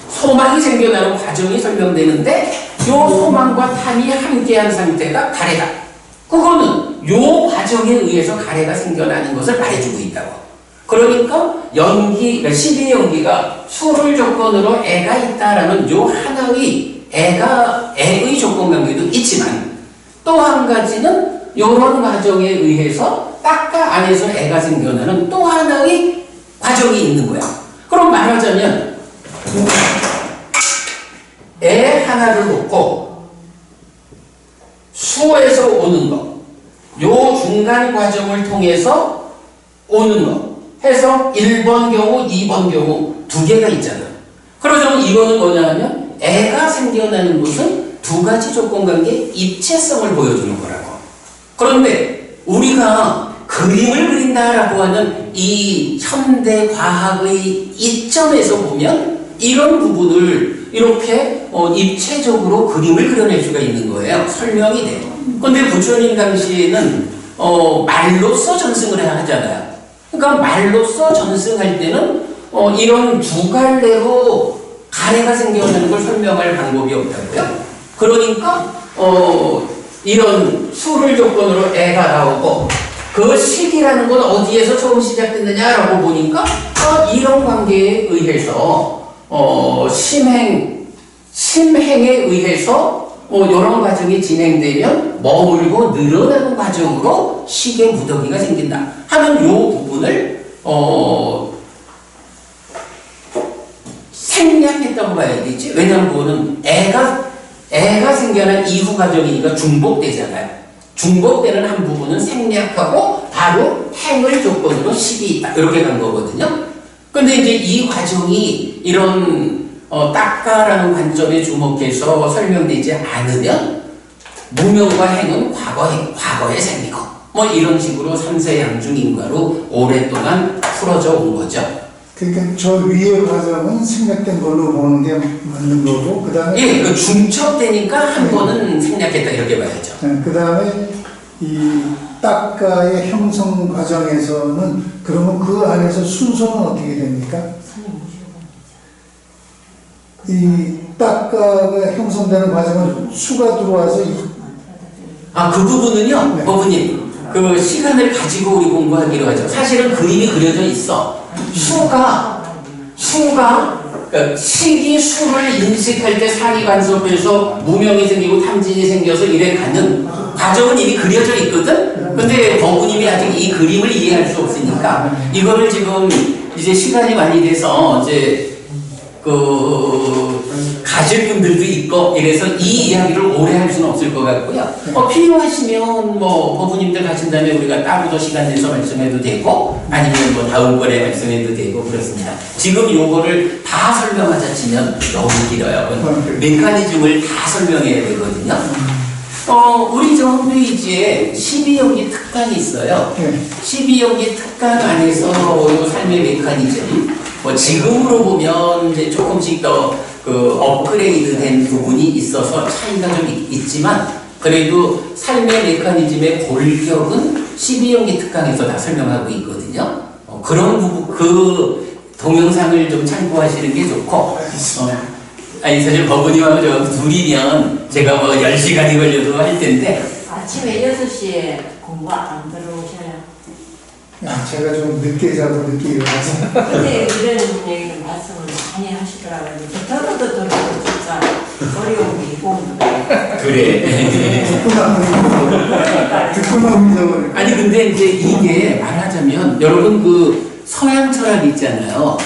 소망이 생겨나는 과정이 설명되는데 요 소망과 탐이 함께한 상태가 가래다. 그거는 요 과정에 의해서 가래가 생겨나는 것을 말해주고 있다고. 그러니까 연기, 12연기가 수를 조건으로 애가 있다라는 요 하나의 애의 조건 관계도 있지만 또 한 가지는 요런 과정에 의해서 딱가 안에서 애가 생겨나는 또 하나의 과정이 있는 거야. 그럼 말하자면 애 하나를 놓고 수에서 오는 거, 요 중간 과정을 통해서 오는 거 해서 1번 경우, 2번 경우 두 개가 있잖아. 그러자면 이거는 뭐냐 하면 애가 생겨나는 것은 두 가지 조건관계 입체성을 보여주는 거라고. 그런데 우리가 그림을 그린다라고 하는 이 현대 과학의 이점에서 보면 이런 부분을 이렇게 입체적으로 그림을 그려낼 수가 있는 거예요. 설명이 돼요. 근데 부처님 당시에는 말로써 전승을 하잖아요. 그러니까 말로써 전승할 때는 이런 두 갈래로 가래가 생겨나는 걸 설명할 방법이 없다고요. 그러니까 이런 수를 조건으로 애가 나오고 그 시기라는 건 어디에서 처음 시작됐느냐라고 보니까 이런 관계에 의해서 심행에 의해서 이런 과정이 진행되면 머물고 늘어나는 과정으로 식의 무더기가 생긴다 하는 이 부분을 생략했다고 봐야 되지. 왜냐하면 그거는 애가 생겨난 이후 과정이니까 중복되잖아요. 중복되는 한 부분은 생략하고 바로 행을 조건으로 식이 있다 이렇게 간 거거든요. 근데 이제 이 과정이 이런 딱가라는 관점에 주목해서 설명되지 않으면 무명과 행은 과거에 생기고 뭐 이런 식으로 삼세양중인과로 오랫동안 풀어져 온 거죠. 그러니까 저 위의 과정은 생략된 걸로 보는 게 맞는 거고, 그 다음에 예, 그 중첩되니까 한 번은 생략했다 이렇게 봐야죠. 그 다음에 이 딱가의 형성 과정에서는 그러면 그 안에서 순서는 어떻게 됩니까? 이 딱가가 형성되는 과정은 수가 들어와서 그 부분은요, 네. 법부님, 그 시간을 가지고 우리 공부하기로 하죠. 사실은 그림이 그려져 있어. 그러니까 식이 수를 인식할 때 사기 간섭해서 무명이 생기고 탐진이 생겨서 이래 가는 과정은 이미 그려져 있거든? 근데 법부님이 아직 이 그림을 이해할 수 없으니까 이거를 지금 이제 시간이 많이 돼서 이제 가질 분들도 있고 이래서 이 이야기를 오래 할 수는 없을 것 같고요. 필요하시면 뭐 법부님들 가신 다음에 우리가 따로 더 시간 내서 말씀해도 되고 아니면 뭐 다음번에 말씀해도 되고 그렇습니다. 지금 요거를 다 설명하자 치면 너무 길어요. 메커니즘을 다 설명해야 되거든요. 우리 저 홈페이지에 12연기 특강이 있어요. 12연기 특강 안에서 요 삶의 메커니즘 뭐 지금으로 보면 이제 조금씩 더 업그레이드 된 부분이 있어서 차이가 좀 있지만 그래도 삶의 메커니즘의 골격은 12연기 특강에서 다 설명하고 있거든요. 그런 부분, 그 동영상을 좀 참고하시는 게 좋고 아니 사실 법부님하고 저 둘이면 제가 뭐 10시간이 걸려도 할 텐데 아침에 6시에 공부 안 들어오셔요? 제가 좀 늦게 자고 늦게 일어나서 근데 이런 얘기는 말씀을 많이 하시더라고요. 들어도 진짜 어려운 게 있고 그래. 듣고 나면 아니 근데 이제 이게 말하자면 여러분 그 서양 철학 있잖아요.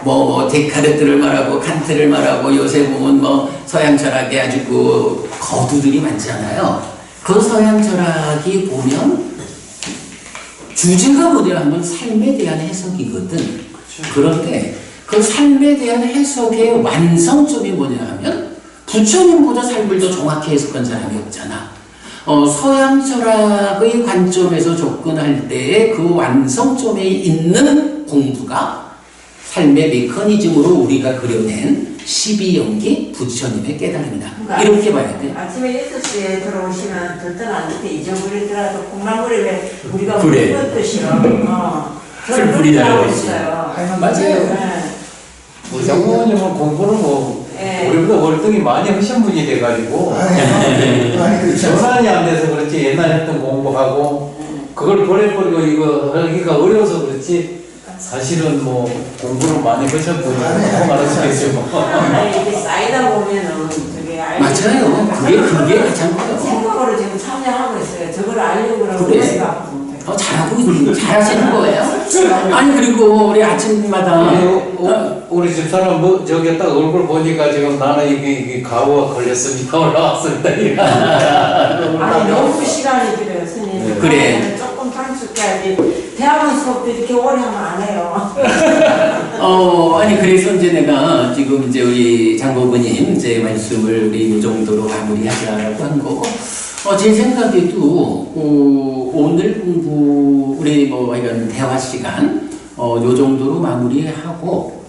뭐 데카르트를 말하고 칸트를 말하고 요새 보면 뭐 서양 철학에 아주 그 거두들이 많잖아요. 그 서양 철학이 보면 주제가 뭐냐 하면 삶에 대한 해석이거든. 그런데 그 삶에 대한 해석의 완성점이 뭐냐 하면 부처님보다 삶을 더 정확히 해석한 사람이 없잖아. 서양 철학의 관점에서 접근할 때의 그 완성점에 있는 공부가 삶의 메커니즘으로 우리가 그려낸 12연기 부처님의 깨달음이다. 이렇게 봐야 돼. 아침에 6시에 들어오시면 들떠나 밑에 잊어버리더라도 콩나물에 왜 우리가 그래. 묻듯이요. 풀풀이 달라고 있어요. 맞아요. 뭐 장모님은 공부를 뭐 네. 우리보다 월등히 많이 하신 분이 돼가지고 아니 그렇지 않습니다. 전환이 안 돼서 그렇지 옛날 했던 공부하고 그걸 버려버리고 이거 하기가 어려워서 그렇지 사실은 뭐 공부를 많이 하셨군요. 그거 말하시겠죠. 이게 쌓이다 보면은 저게 맞아요. 그게 가장 커요. 생각으로 지금 참여하고 있어요. 저걸 알려고 그러면 그래. 우리가 못해요. 잘하시는 거예요. 아니 그리고 우리 아침마다 우리 집사람 뭐 저기 딱 얼굴 보니까 지금 나는 이게 가오가 걸렸으니까 올라왔습니다. 아니 너무 시간이 필요해요, 스님. 네. 그래. 조금 단축해야지. 대학원 수업도 이렇게 오래 하면 안 해요. 아니 그래서 이제 내가 지금 이제 우리 장로부님 이제 말씀을 우리 이 정도로 마무리하자라고 한 거고. 제 생각에도 오늘 공부 우리 뭐 이런 대화 시간 요 정도로 마무리하고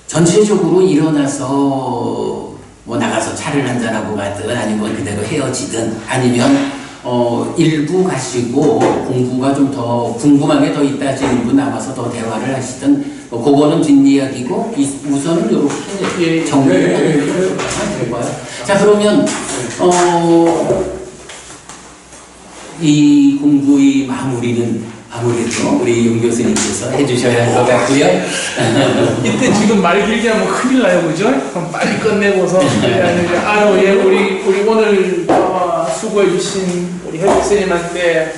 전체적으로 일어나서 뭐 나가서 차를 한잔하고 가든 아니면 그대로 헤어지든 아니면 일부 가시고 공부가 좀 더 궁금한 게 더 있다 하시는 분 남아서 더 대화를 하시든 그거는 뒷이야기고 우선은 이렇게 정리를 하는 거예요. 자 그러면 이 공부의 마무리는 아무래도 우리 윤 교수님께서 해주셔야 할 것 같고요. 이때 지금 말 길게 하면 큰일 나요, 그죠? 그럼 빨리 끝내고서 아유, 예, 우리 오늘 수고해주신 우리 혜택 선생님한테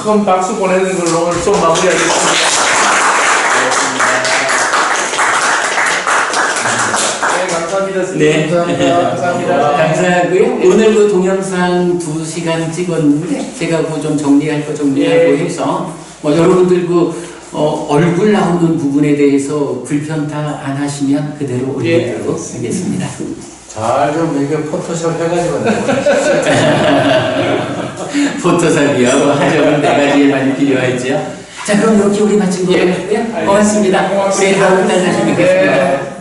큰 박수 보내는 걸로 오늘 좀 마무리하겠습니다. 네, 감사합니다, 선생님. 네. 감사합니다. 감사하고요. 오늘 그 동영상 2시간 찍었는데 제가 그 좀 정리할 거 정리하고 예. 해서 뭐 여러분들 그 얼굴 나오는 부분에 대해서 불편 다 안 하시면 그대로 올리도록 하겠습니다. 잘 좀 이게 포토샵 해가지고 포토샵이요. 하려면 4가지에 많이 필요하죠. 자 그럼 이렇게 우리 마친 거 같고요. 고맙습니다. 우리 다음 달에 다시 뵙겠습니다.